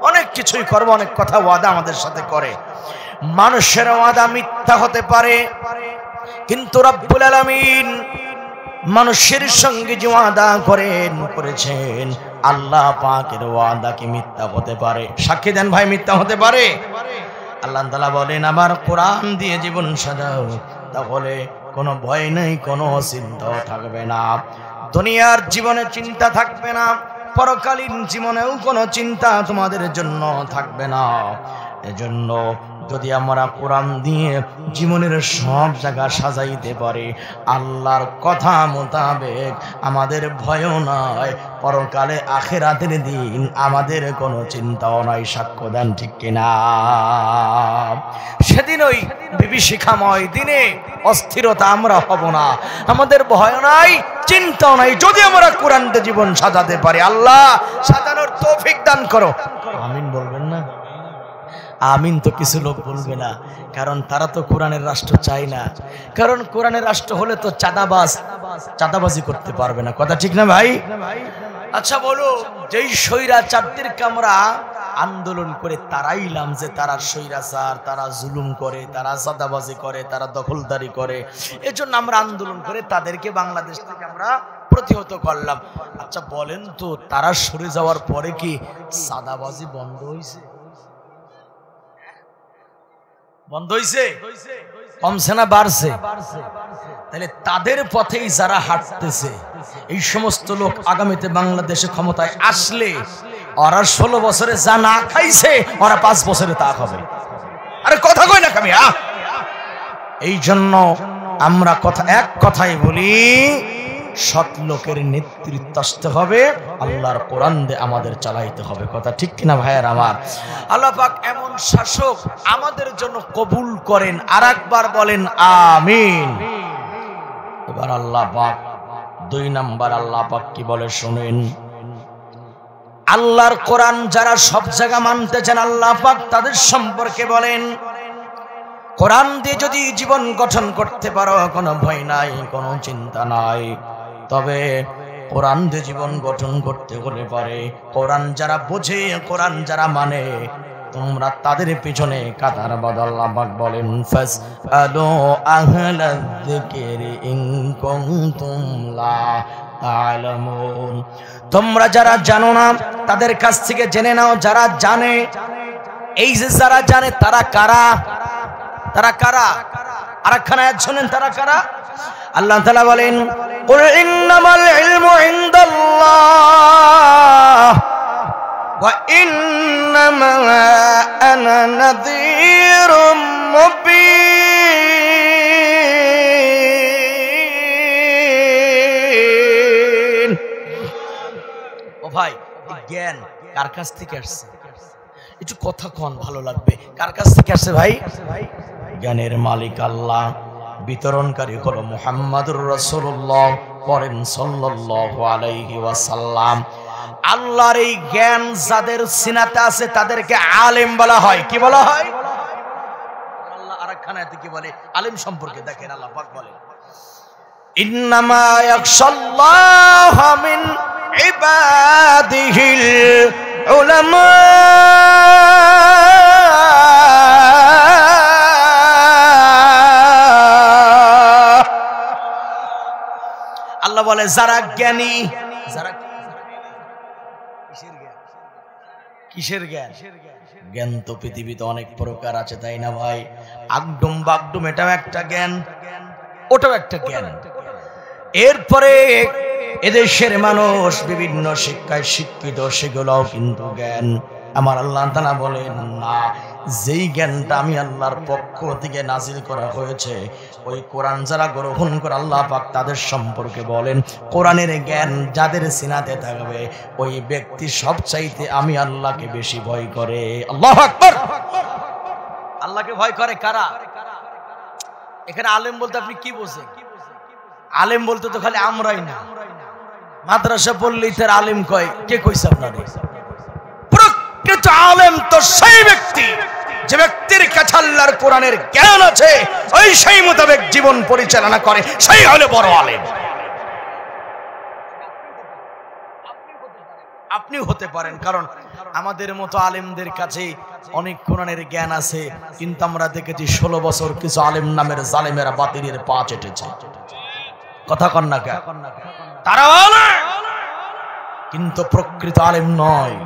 অনেক কিছুই করব, অনেক কথা ওয়াদা আমাদের সাথে করে। মানুষের ওয়াদা মিথ্যা হতে পারে, কিন্তু রব্বুল আলামিন মানুষের সঙ্গে যে ওয়াদা করেছেন আল্লাহ পাকের ওয়াদা কি মিথ্যা হতে পারে? সাক্ষী দেন ভাই, মিথ্যা হতে পারে? আল্লাহ তাআলা বলেন আমার কোরআন দিয়ে জীবন সাজাও, তাহলে কোনো ভয় নেই, কোনো চিন্তাও থাকবে না। দুনিয়ার জীবনে চিন্তা থাকবে না, পরকালীন জীবনেও কোনো চিন্তা তোমাদের জন্য থাকবে না। এজন্য যদি আমরা কোরআন দিয়ে জীবনের সব জায়গা সাজাইতে পারি, আল্লাহর কথা মোতাবেক আমাদের ভয়ও নাই, পরকালে আখিরাতের দিন আমাদের কোনো চিন্তাও নাই। সাক্ষ্য দেন ঠিক কিনা? সেদিন ওই বিভীষিকাময় দিনে অস্থিরতা আমরা হব না, আমাদের ভয় নাই, চিন্তাও নাই, যদি আমরা কোরআন দিয়ে জীবন সাজাতে পারি। আল্লাহ সাজানোর তৌফিক দান করো। আমিন বলবেন না? আমিন তো কিছু লোক বলবে না, কারণ তারা তো কোরআনের রাষ্ট্র চায় না। কারণ কোরআনের রাষ্ট্র হলে তো চাঁদাবাজি করতে পারবে না। কথা ঠিক না ভাই? আচ্ছা বলো, যেই স্বৈরাচারদেরকে আমরা আন্দোলন করে তাড়াইলাম যে তারা স্বৈরাচার, তারা জুলুম করে, তারা চাঁদাবাজি করে, তারা দখলদারি করে, এজন্য আমরা আন্দোলন করে তাদেরকে বাংলাদেশ থেকে আমরা প্রতিহত করলাম। আচ্ছা বলেন তো, তারা সরে যাওয়ার পরে কি চাঁদাবাজি বন্ধ হয়েছে? বন্ধ হয়েছে? কমছে না বাড়ছে? তাহলে তাদের পথেই যারা হাঁটতেছে, এই সমস্ত লোক আগামীতে বাংলাদেশে ক্ষমতায় আসলে ওরা 16 বছরে যা না খাইছে ওরা 5 বছরে তা খাবে। আরে কথা কই না কামি? এই জন্য আমরা এক কথাই বলি, সৎ লোকের নেতৃত্ব আসতে হবে, আল্লাহর কোরআন দিয়ে আমাদের চালাইতে হবে। কথা ঠিক কিনা ভাইয়ের আমার? আল্লাহ পাক এমন শাসক আমাদের জন্য কবুল করেন। আরেকবার বলেন আমিন। এবার আল্লাহ পাক 2 নাম্বার আল্লাহ পাক কি বলে শুনেন। আল্লাহর কোরআন যারা সব জায়গা মানতে চান আল্লাহ পাক তাদের সম্পর্কে বলেন, কোরআন দিয়ে যদি জীবন গঠন করতে পারো কোনো ভয় নাই, কোনো চিন্তা নাই। তবে কোরআন দিয়ে জীবন গঠন করতে হলে পারে কোরআন যারা বোঝে, কোরআন যারা মানে, তোমরা তাদের পিছনে কাতার বদল। আল্লাহ পাক বলেন ফাসআলু আহলায যিকরি ইন কুনতুম লা তা'লামুন। তোমরা যারা জানো না তাদের কাছ থেকে জেনে নাও যারা জানে। এই যে যারা জানে তারা কারা? তারা কারা? আরেকখানে আয়াত শুনেন, তারা কারা? আল্লাহ তাআলা বলেন কুল ইন্নামাল ইলমু ইনদাল্লাহ ওয়া ইন্নামা আনা নাযীরুম মুবিন। ও ভাই, জ্ঞান কার কাছ থেকে আসছে? একটু কথা কোন ভালো লাগবে। কার কাছ থেকে আসছে ভাই? জ্ঞানের মালিক আল্লাহ, বিতরণকারী হলো মুহাম্মাদুর রাসূলুল্লাহ, পড়েন সাল্লাল্লাহু আলাইহি ওয়াসাল্লাম। আল্লাহর এই জ্ঞান যাদের সিনাতে আছে তাদেরকে আলেম বলা হয়। কি বলা হয়? আল্লাহ আরেকখানে আয়াতে কি বলে আলেম সম্পর্কে? দেখেন আল্লাহ পাক বলেন ইন্নামা ইয়াখশাল্লাহ মিন ইবাদিহিল উলামা। আল্লাহ বলে যারা জ্ঞানী, যারা কিসের জ্ঞান? জ্ঞান তো পৃথিবীতে অনেক প্রকার আছে, তাই না ভাই? আগডুম বাগডুম এটাও একটা জ্ঞান, ওটাও একটা জ্ঞান। এরপরে এদেশের মানুষ বিভিন্ন শিক্ষায় শিক্ষিত, সেগুলোও কিন্তু জ্ঞান। আমার আল্লাহ তাআলা বলেন না, যেই জ্ঞানটা আমি আল্লাহর পক্ষ থেকে নাজিল করা হয়েছে, ওই কোরআন যারা গ্রহণ করে আল্লাহ পাক তাদের সম্পর্কে বলেন কোরআনের জ্ঞান যাদের সিনাতে থাকবে ওই ব্যক্তি সবচাইতে আমি আল্লাহকে বেশি ভয় করে। আল্লাহু আকবার। আল্লাহকে ভয় করে কারা? এখানে আলেম বলতে আপনি কি বোঝেন? আলেম বলতে তো খালি আমরাই না, মাদ্রাসা পড়লেই তার আলেম কয়। কে কইছে আপনারে? প্রকৃত আলেম তো সেই ব্যক্তি যে ব্যক্তির কাছে আল্লাহর কোরআনের জ্ঞান আছে, ওই সেই মোতাবেক জীবন পরিচালনা করে, সেই হলো বড় আলেম। আপনি হতে পারেন, কারণ আমাদের মতো আলেমদের কাছে অনেক কোরআনের জ্ঞান আছে, কিন্তু আমরা দেখেছি 16 বছর কিছু আলেম নামের জালেমেরা বাতিলের পা চেটেছে। কথা কন না কে? তারা বলে কিন্তু প্রকৃত আলেম নয়।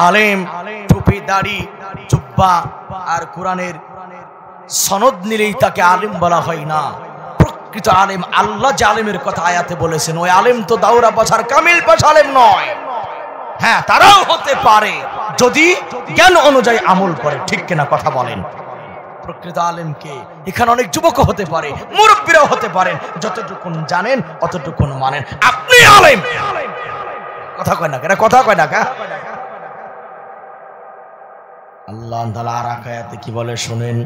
আলেম টুপি দাড়ি জুব্বা আর কোরআনের সনদ নিলেই তাকে আলেম বলা হয় না। প্রকৃত আলেম আল্লাহ যে আলেমের কথা আয়াতে বলেছেন ওই আলেম তো দাউরা পাছার কামিল পাছ আলেম নয়। হ্যাঁ, তারাও হতে পারে যদি জ্ঞান অনুযায়ী আমল করে, ঠিক কিনা কথা বলেন? প্রকৃত আলেমকে এখানে অনেক যুবক হতে পারে, মুরব্বীরাও হতে পারেন, যতটুকুন জানেন অতটুকুন মানেন, আপনি আলেম। কথা কয় না, কথা কয় না। আল্লাহ তাআলা আর আয়াতে কি বলে শুনেন,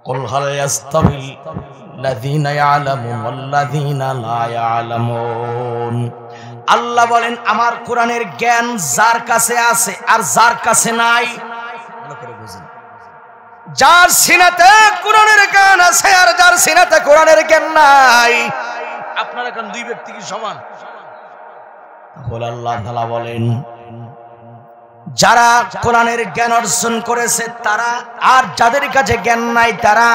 কুল হাল ইয়াস্তাবিল লাযীনা ইয়ালামুন ওয়াল্লাযীনা লা ইয়ালামুন। আল্লাহ বলেন আমার কোরআনের জ্ঞান যার কাছে আছে আর যার কাছে নাই, ভালো করে বুঝুন। যার সিনাতে কোরআনের জ্ঞান আছে আর যার সিনাতে কোরআনের জ্ঞান নাই, আপনারা কোন দুই ব্যক্তি কি সমান? তাহলে আল্লাহ তাআলা বলেন যারা কোরআনের জ্ঞান অর্জন করেছে তারা, আর যাদের কাছে জ্ঞান নাই তারা।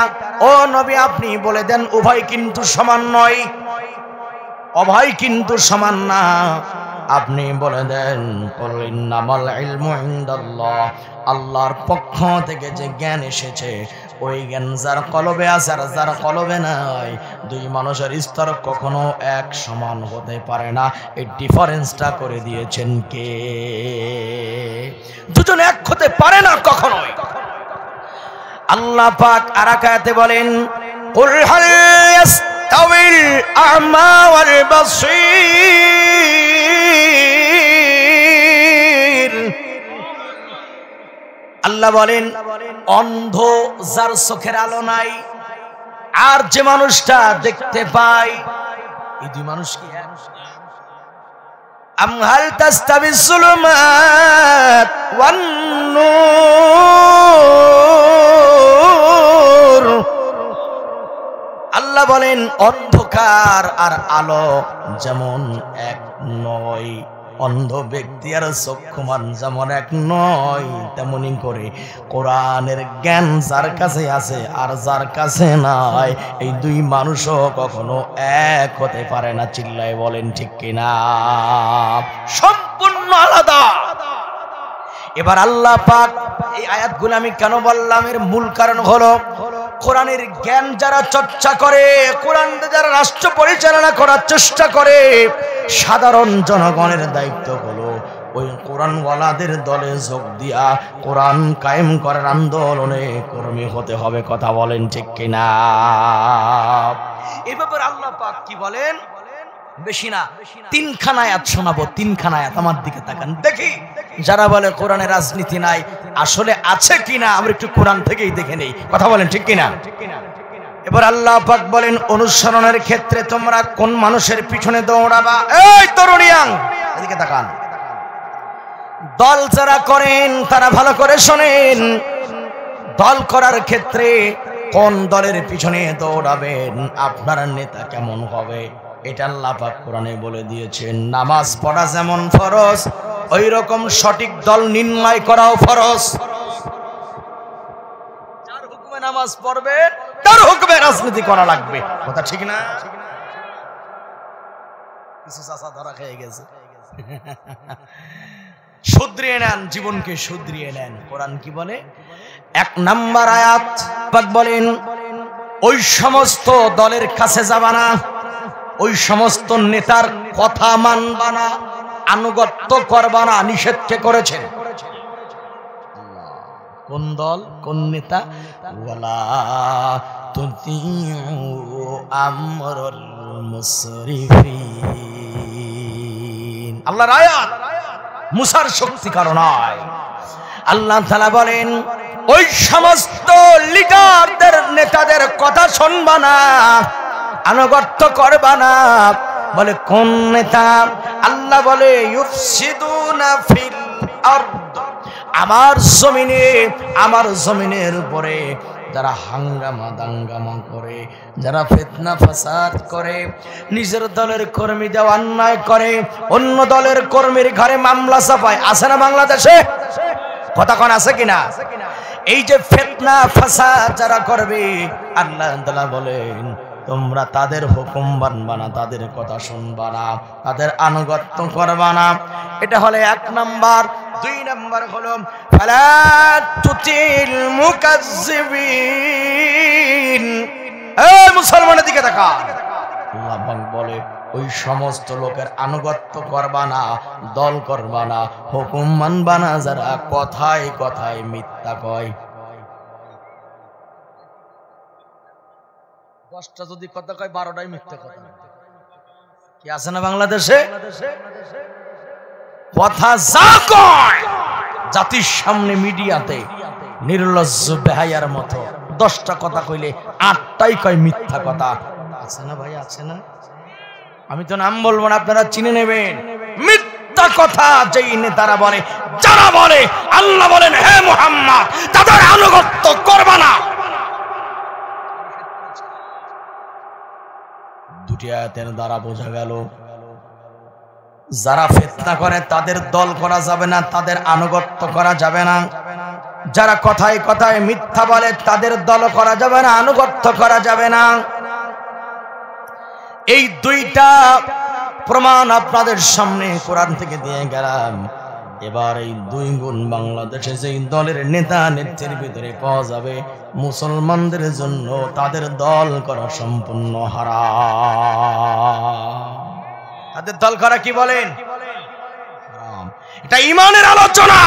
ও নবী আপনি বলে দেন উভয় কিন্তু সমান নয়, উভয় কিন্তু সমান না। আপনি বলে দেন কুল ইন্নামাল ইলমু ইনদাল্লাহ, আল্লাহর পক্ষ থেকে যে জ্ঞান এসেছে ওই জ্ঞান যার কলবে আছে আর যার কলবে নাই, দুই মানুষের স্তর কখনো এক সমান হতে পারে না। এই ডিফারেন্সটা করে দিয়েছেন কে? দুজন এক হতে পারে না কখনোই। আল্লাহ পাক আর এক আয়াতে বলেন কুল হাল ইয়াস্তাবিল আ'মা ওয়াল বাসীর। আল্লাহ বলেন অন্ধ যার চোখের আলো নাই আর যে মানুষটা দেখতে পায়, এই দুই মানুষ কি এক? আম হাল তাস্তাবিজ যুলুমাত ওয়ান নূর। আল্লাহ বলেন অন্ধকার আর আলো যেমন এক নয়, অন্ধ ব্যক্তি আর চক্ষুমান যেমন এক নয়, তেমনি করে কোরআনের জ্ঞান যার কাছে আছে আর যার কাছে নাই, এই দুই মানুষও কখনো এক হতে পারে না। চিল্লায় বলেন ঠিক কিনা? সম্পূর্ণ আলাদা। এবার আল্লাহ পাক এই আয়াতগুলো আমি কেন বললাম, এর মূল কারণ হলো কোরআনের জ্ঞান যারা চর্চা করে, কোরআন যারা রাষ্ট্র পরিচালনা করার চেষ্টা করে, সাধারণ জনগণের দায়িত্ব হলো ওই কোরআনওয়ালাদের দলে যোগ দিয়া কোরআন কায়েম করার আন্দোলনে কর্মী হতে হবে। কথা বলেন ঠিক কিনা? এই ব্যাপারে আল্লাহ পাক কি বলেন? বেশি না, তিনখানা আয়াত শোনাবো। তিনখানা আয়াত, আমার দিকে তাকান দেখি। যারা বলে কোরআনে রাজনীতি নাই, আসলে আছে কিনা আমরা একটু কোরআন থেকেই দেখে নেই। কথা বলেন ঠিক কিনা? এবার আল্লাহ পাক বলেন অনুসরণের ক্ষেত্রে তোমরা কোন মানুষের পিছনে দৌড়াবা? এই তরুণিয়াং এদিকে তাকান। দল যারা করেন তারা ভালো করে শোনেন, দল করার ক্ষেত্রে কোন দলের পিছনে দৌড়াবেন, আপনার নেতা কেমন হবে, এটা আল্লাহ পাক কোরআনে বলে দিয়েছেন। নামাজ পড়া যেমন ফরজ, ওই রকম সঠিক দল নির্ণয় করাও ফরজ। যার হুকুমে নামাজ পড়বে তার হুকুমে রাজনীতি করা লাগবে। কথা ঠিক না? কিছু চাচা ধরা খেয়ে গেছে। শুধরিয়ে নেন, জীবনকে শুধরিয়ে নেন। কোরআন কি বলে? 1 নাম্বার আয়াত পাক বলেন ওই সমস্ত দলের কাছে যাবা না, ওই সমস্ত নেতার কথা মানবা না, আনুগত্য করবা না, নিষেধ কে করেছেন? কোন দল কোন নেতা? ওয়ালা তুতিউ আমরুল মুসরিফিন। আল্লাহর আয়াত, মুসার শক্তি কারণ নয়। আল্লাহ তাআলা বলেন ওই সমস্ত লিডারদের নেতাদের কথা শুনবা না, আনুগত্য করবা না। বলে কোন নেতা? আল্লাহ বলে ইউফসিদুনা ফিল আরদ, আমার জমিনে, আমার জমিনের উপরে যারা হাঙ্গামা দাঙ্গামা করে, যারা ফিতনা ফাসাদ করে, নিজের দলের কর্মীদের অন্যায় করে, অন্য দলের কর্মীর ঘরে মামলা চাপায়, আছে না বাংলাদেশে? কথা কোন আছে কিনা? এই যে ফিতনা ফাসাদ যারা করবে, আল্লাহ তাআলা বলেন তোমরা তাদের হুকুম মানবা না, তাদের কথা শুনবা না, তাদের আনুগত্য করবা না। এটা হলো 1 নাম্বার। 2 নাম্বার হলো ফালা তুতিল মুকাজ্জিবিন। এই মুসলমানের দিকে তাকা, আল্লাহ পাক বলে ওই সমস্ত লোকের আনুগত্য করবা না, দল করবা না, হুকুম মানবা না যারা কথায় কথায় মিথ্যা কয়। 10টা যদি কথা কয় 12টাই মিথ্যা কথা। কি আছে না বাংলাদেশে? কথা যা কয় জাতির সামনে মিডিয়াতে নির্লজ্জ বেহায়ার মতো 10টা কথা কইলে 8টাই কয় মিথ্যা কথা। আছে না ভাই, আছে না? আমি তো নাম বলবো না, আপনারা চিনে নেবেন। মিথ্যা কথা যেই নেতারা বলে, যারা বলে আল্লাহ বলেন হে মুহাম্মদ তাদের আনুগত্য করবা না। 2টি আয়াতের দ্বারা বোঝা গেল যারা ফিতনা করে তাদের দল করা যাবে না, তাদের আনুগত্য করা যাবে না। যারা কথায় কথায় মিথ্যা বলে তাদের দল করা যাবে না, আনুগত্য করা যাবে না। এই 2টা প্রমাণ আপনাদের সামনে কোরআন থেকে দিয়ে গেলাম। এবার এই 2 গুণ বাংলাদেশে যেই দলের নেতা নেত্রীর ভিতরে পাওয়া যাবে, মুসলমানদের জন্য তাদের দল করা সম্পূর্ণ হারাম। তাদের দল করা কি বলেন? হারাম। এটা ঈমানের আলোচনা।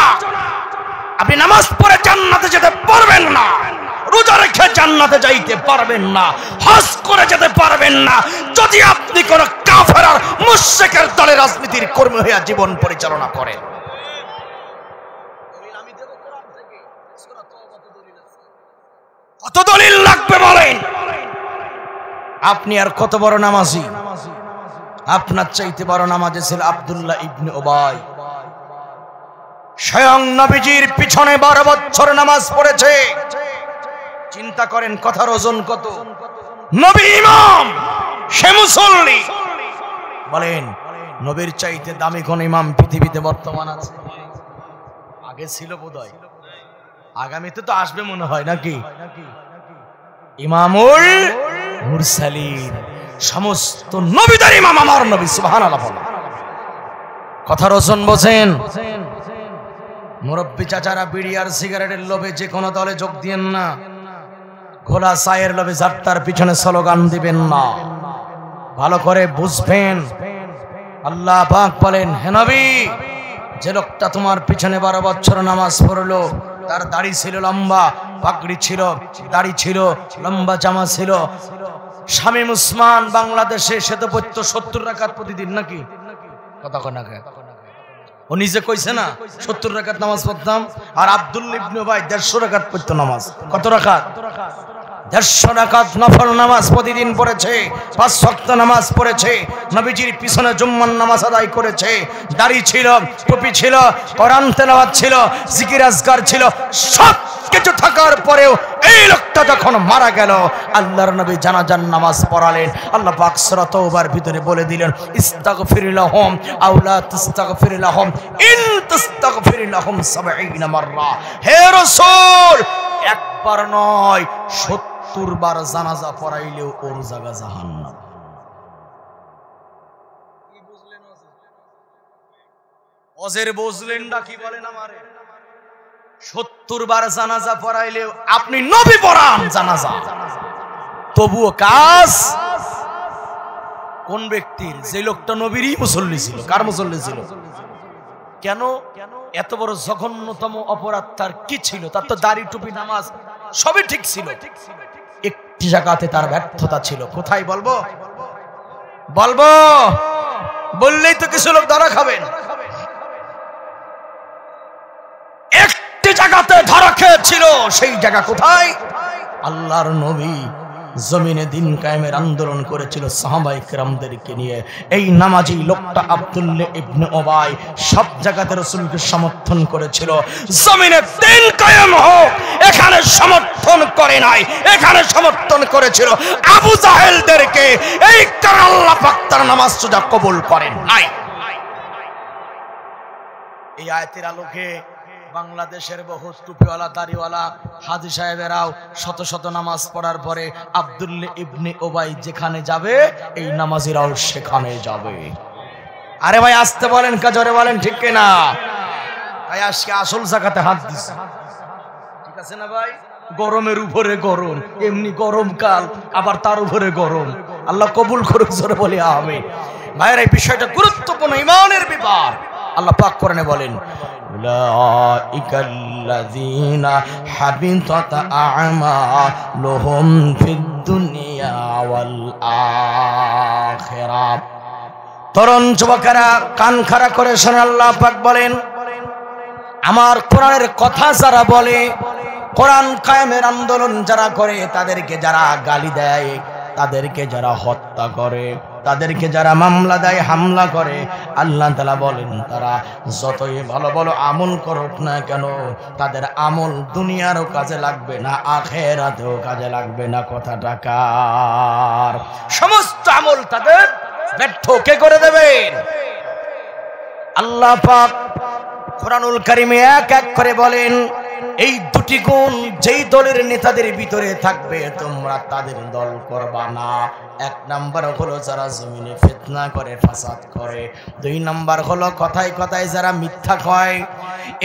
আপনি নামাজ পড়ে জান্নাতে যেতে পারবেন না, রোজা রেখে জান্নাতে যাইতে পারবেন না, হজ করে যেতে পারবেন না যদি আপনি কোন কাফের আর মুশরিকের দলে রাজনীতির কর্মী হয়ে জীবন পরিচালনা করেন। কত দলিল লাগবে বলেন? আপনি আর কত বড় নামাজি? আপনার চাইতে বড় নামাজি ছিল আব্দুল্লাহ ইবনে উবাই। স্বয়ং নবীজির পিছনে 12 বছর নামাজ পড়েছে। চিন্তা করেন কথার ওজন কত। নবী ইমাম, সে মুসল্লি। বলেন নবীর চাইতে দামি কোন ইমাম পৃথিবীতে বর্তমান আছে? আগে ছিল বোধহয়, আগামীতে তো আসবে মনে হয় নাকি? ইমামুল মুরসালিন, সমস্ত নবীদের ইমাম আমার নবী। সুবহানাল্লাহ। কথার ওজন বোঝেন? মুরব্বী চাচারা বিড়ি আর সিগারেটের লোভে যে কোনো দলে যোগ দিয়েন না, ঘোলা চায়ের লোভে যাত্রার পিছনে স্লোগান দিবেন না। ভালো করে বুঝবেন। আল্লাহ পাক বলেন হে নবী, যে লোকটা তোমার পিছনে 12 বছর নামাজ পড়লো, তার দাড়ি ছিল লম্বা, পাগড়ি ছিল, দাড়ি ছিল, লম্বা জামা ছিল। শামীম উসমান বাংলাদেশে সে তো পড়তো 70 রাকাত প্রতিদিন নাকি? কথা কয় না? ও নিজে কইছে না 70 রাকাত নামাজ পড়তাম। আর আব্দুল্লাহ ইবনে উবাই 150 রাকাত পড়তো নামাজ। কত রাকাত? 150 রাকাত নফল নামাজ প্রতিদিন পড়েছে, 5 ওয়াক্ত নামাজ পড়েছে, নবীজির পিছনে জুম্মার নামাজ আদায় করেছে। দাড়ি ছিল, টুপি ছিল, কোরআন তেলাওয়াত ছিল, জিকির আজকার ছিল। সব কিছু থাকার পরেও এই লোকটা যখন মারা গেল, আল্লাহর নবী জানাজার নামাজ পড়ালেন। আল্লাহ পাক সূরা তাওবার ভিতরে বলে দিলেন ইস্তাগফির লাহুম আও লা তাস্তাগফির লাহুম ইন তাস্তাগফির লাহুম 70 মাররা। হে রাসূল, একবার নয় 70 বার জানাজা পড়াইলেও ওর জায়গা জাহান্নাম। কি বুঝলেন? ওজের বুঝলেন না কি বলেন আমারে? 70 বার জানাজা পড়াইলেও আপনি নবী পড়ান জানাজা, তবুও কাজ কোন ব্যক্তির? যে লোকটা নবীরই মুসল্লি ছিল। কার মুসল্লি ছিল? কেন এত বড় জঘন্যতম অপরাধ তার কি ছিল? তার তো দাড়ি টুপি নামাজ সবই ঠিক ছিল, একটি জায়গাতে তার ব্যর্থতা ছিল। কোথায় বলবো? বললেই তো কিছু লোক ধরা খাবেন। একটি জায়গাতে ধরা খেয়েছিল, সেই জায়গা কোথায়? আল্লাহর নবী জমিনে দিন কায়েমের আন্দোলন করেছিল সাহাবায়ে কেরামদেরকে নিয়ে। এই নামাজি লোকটা আব্দুল্লাহ ইবনে উবাই সব জায়গাতে রাসূলকে সমর্থন করেছিল। জমিনে দিন কায়েম হোক এখানে সমর্থন করে নাই, এখানে সমর্থন করেছিল আবু জাহেলদেরকে। এই কারণে আল্লাহ পাক তার নামাজ রোজা কবুল করেন নাই। এই আয়াতের আলোকে বাংলাদেশের বহু টুপিওয়ালা দাড়িওয়ালা হাজী সাহেবেরাও শত শত নামাজ পড়ার পরে আব্দুল্লাহ ইবনে উবাই যেখানে যাবে এই নামাজিরাও সেখানে যাবে। আরে ভাই আসতে বলেন, কাজরে বলেন, ঠিক কিনা? ভাই আজকে আসল জায়গাতে হাত দিছে, ঠিক আছে না ভাই? গরমের উপরে গরম, এমনি গরমকাল, আবার তার উপরে গরম। আল্লাহ কবুল করুক, জোরে বলি আমিন। ভাইয়ের এই বিষয়টা গুরুত্বপূর্ণ, ঈমানের ব্যাপার। আল্লাহ পাক কোরআনে বলেন, উলাইকাল্লাযীনা হাবিতাত আ'মালুহুম ফিদ দুনিয়া ওয়াল আখিরাহ। তরুণ যুবকেরা কান খাড়া করে শুনে আল্লাহ পাক বলেন, আমার কোরআনের কথা যারা বলে, কোরআন কায়েমের আন্দোলন যারা করে, তাদেরকে যারা গালি দেয়, তাদেরকে যারা হত্যা করে, তাদেরকে যারা মামলা দেয়, হামলা করে, আল্লাহ তাআলা বলেন তারা যতই ভালো ভালো আমল করুক না কেন, তাদের আমল দুনিয়ারও কাজে লাগবে না, আখিরাতেও কাজে লাগবে না। কথাটা কার? সমস্ত আমল তাদের ব্যর্থ কে করে দেবেন? আল্লাহ পাক কোরআনুল কারীমে এক এক করে বলেন, এই দুটি গুণ যেই দলের নেতাদের ভিতরে থাকবে তোমরা তাদের দল করবা না। এক নাম্বার হলো যারা জমিনে ফিতনা করে, ফাসাদ করে। দুই নাম্বার হলো কথায় কথায় যারা মিথ্যা কয়।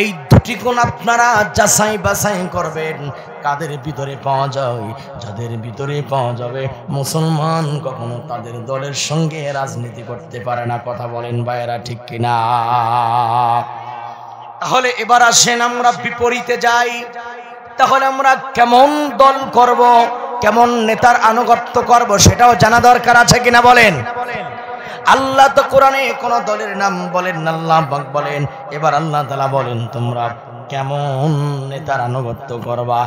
এই দুটি গুণ আপনারা যাচাই বাছাই করবেন কাদের ভিতরে পাওয়া যায়। যাদের ভিতরে পাওয়া যাবে, মুসলমান কখনো তাদের দলের সঙ্গে রাজনীতি করতে পারে না। কথা বলেন ভাইয়েরা, ঠিক কিনা? তাহলে এবার আসেন আমরা বিপরীতে যাই। তাহলে আমরা কেমন দল করব, কেমন নেতার আনুগত্য করব, সেটাও জানা দরকার আছে কিনা বলেন? আল্লাহ তো কোরআনে কোন দলের নাম বলেন না, আল্লাহ পাক বলেন। এবার আল্লাহ তাআলা বলেন তোমরা কেমন নেতার আনুগত্য করবা।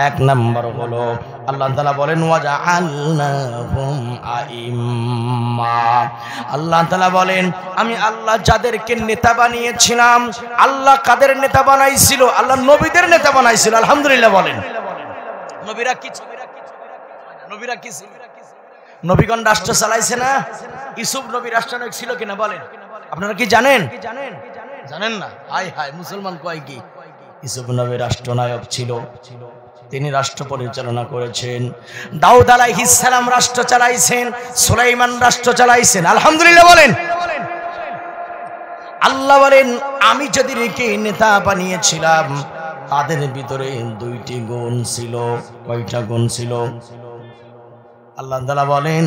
এক নাম্বার হলো আল্লাহ তাআলা বলেন ওয়াজআলনাহুম আইম্মা। আল্লাহ তাআলা বলেন আমি আল্লাহ যাদেরকে নেতা বানিয়েছিলাম। আল্লাহ কাদের নেতা বানাইছিল? আল্লাহ নবীদের নেতা বানাইছিল। আলহামদুলিল্লাহ বলেন। নবীরা কি ছিল? নবীগণ রাষ্ট্র চালাইছে না? ইউসুফ নবী রাষ্ট্রনায়ক ছিল কিনা বলেন? আপনারা কি জানেন? জানেন না? হায় হায়, মুসলমান কয় কি? ইউসুফ নবী রাষ্ট্রনায়ক ছিল, তিনি রাষ্ট্র পরিচালনা করেছেন। দাউদ আলাইহিস সালাম রাষ্ট্র চালাইছেন, সুলাইমান রাষ্ট্র চালাইছেন। আলহামদুলিল্লাহ বলেন। আল্লাহ বলেন আমি যাদেরকে নেতা বানিয়েছিলাম তাদের ভিতরে দুইটি গুণ ছিল। কয়টা গুণ ছিল? আল্লাহ তাআলা বলেন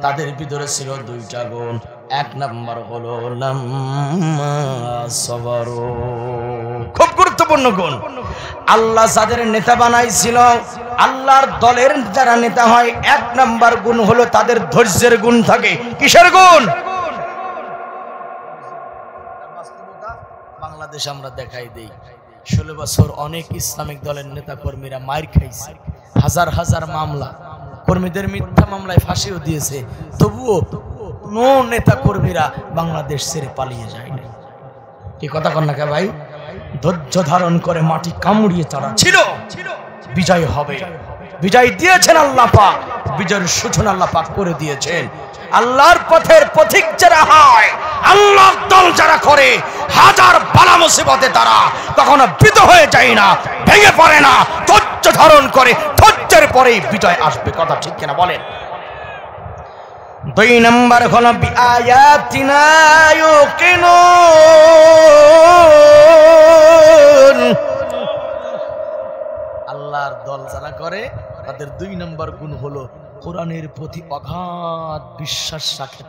তাদের ভিতরে ছিল দুইটা গুণ। এক নাম্বার হলো লাম্মা সাবারু, খুব গুরুত্বপূর্ণ গুণ। আল্লাহ যাদের নেতা বানাইছিল, আল্লাহর দলের যারা নেতা হয়, এক নাম্বার গুণ হলো তাদের ধৈর্যের গুণ থাকে। কিসের গুণ? বাংলাদেশ আমরা দেখাই দেই 16 বছর অনেক ইসলামিক দলের নেতা কর্মীরা মাইর খাইছে, হাজার হাজার মামলা, কর্মীদের মিথ্যা মামলায় ফাঁসিও দিয়েছে, তবুও কোনো নেতা কর্মীরা বাংলাদেশ ছেড়ে পালিয়ে যায় না। কি কথা কন না কে ভাই? ধৈর্য ধারণ করে মাটি কামড়িয়ে তারা ছিল। বিজয় হবে, বিজয় দিয়েছেন আল্লাহ পাক, বিজয়ের সূচনা আল্লাহ পাক করে দিয়েছেন। আল্লাহর পথের পথিক যারা হয়, আল্লাহর দল যারা করে, হাজার বালা মুসিবতে তারা কখনো ভীত হয়ে যায় না, ভেঙে পড়ে না, ধৈর্য ধারণ করে, ধৈর্যের পরেই বিজয় আসবে। কথা ঠিক কিনা বলেন? দুই নম্বর হলো বিআয়াতিনা ইউকিনুন। আল্লাহর দল যারা করে তাদের দুই নম্বর গুণ হলো কোরআনের প্রতি অগাধ বিশ্বাস রাখে।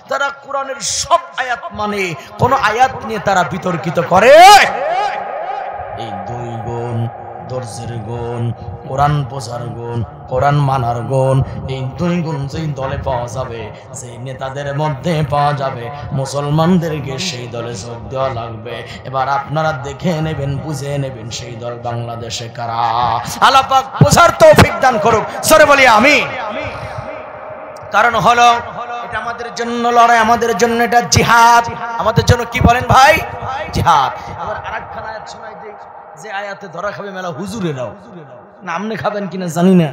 তারা কোরআনের সব আয়াত মানে, কোন আয়াত নিয়ে তারা বিতর্কিত করে। এই দুই গুণ, ধৈর্যের গুণ, কোরআন বোঝার গুণ, কোরআন মানার গুণ, এই দুই গুণ যেই দলে পাওয়া যাবে, সেই নেতাদের মধ্যে পাওয়া যাবে, মুসলমানদেরকে সেই দলে যোগ দেওয়া লাগবে। এবার আপনারা দেখে নেবেন, বুঝে নেবেন সেই দল বাংলাদেশে কারা। আল্লাহ পাক বোঝার তৌফিক দান করুক, সরে বলি আমিন। কারণ হলো এটা আমাদের জন্য লড়াই, আমাদের জন্য এটা জিহাদ, আমাদের জন্য কি বলেন ভাই? জিহাদ। আবার আরেকখানা আয়াত শোনাই দেই, যে আয়াতে ধরা খাবে মেলা হুজুরেরাও, নামনে খাবেন কিনা জানি না,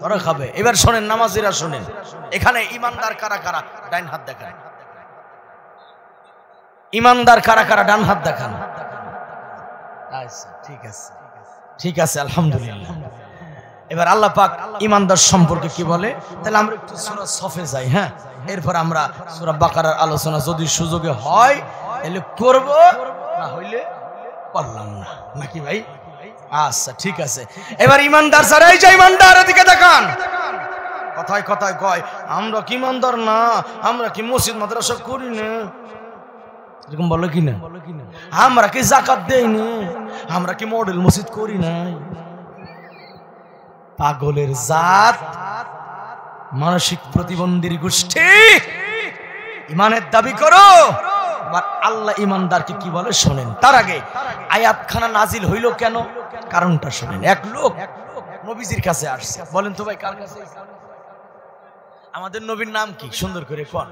ধরা খাবে। এবার শোনেন, নামাজিরা শোনেন, এখানে ইমানদার কারা কারা ডান হাত দেখান, ইমানদার কারা কারা ডান হাত দেখান। আচ্ছা ঠিক আছে আলহামদুলিল্লাহ। এবার আল্লাহ পাক ঈমানদার সম্পর্কে কি বলে, তাহলে আমরা একটু সূরা সফে যাই। হ্যাঁ, এরপর আমরা সূরা বাকারার আলোচনা যদি সুযোগে হয় তাহলে করব, না হইলে পারলাম না, নাকি ভাই? আচ্ছা ঠিক আছে। এবার ঈমানদার যারা, এই যে ঈমানদার, এদিকে দেখান। কথায় কথায় কয় আমরা কি ঈমানদার না, আমরা কি মসজিদ মাদ্রাসা করি না, এরকম বলো কি না? আমরা কি যাকাত দেই না, আমরা কি মডেল মসজিদ করি নাই? পাগলের জাত, মানসিক প্রতিবন্ধীর গোষ্ঠী, ইমানের দাবি করো। আবার আল্লাহ ইমানদারকে কি বলে শোনেন। তার আগে আয়াতখানা নাজিল হইল কেন, কারণটা শোনেন। এক লোক নবীজির কাছে আসছে। বলেন তো ভাই, কার কাছে? আমাদের নবীর নাম কি? সুন্দর করে কোন।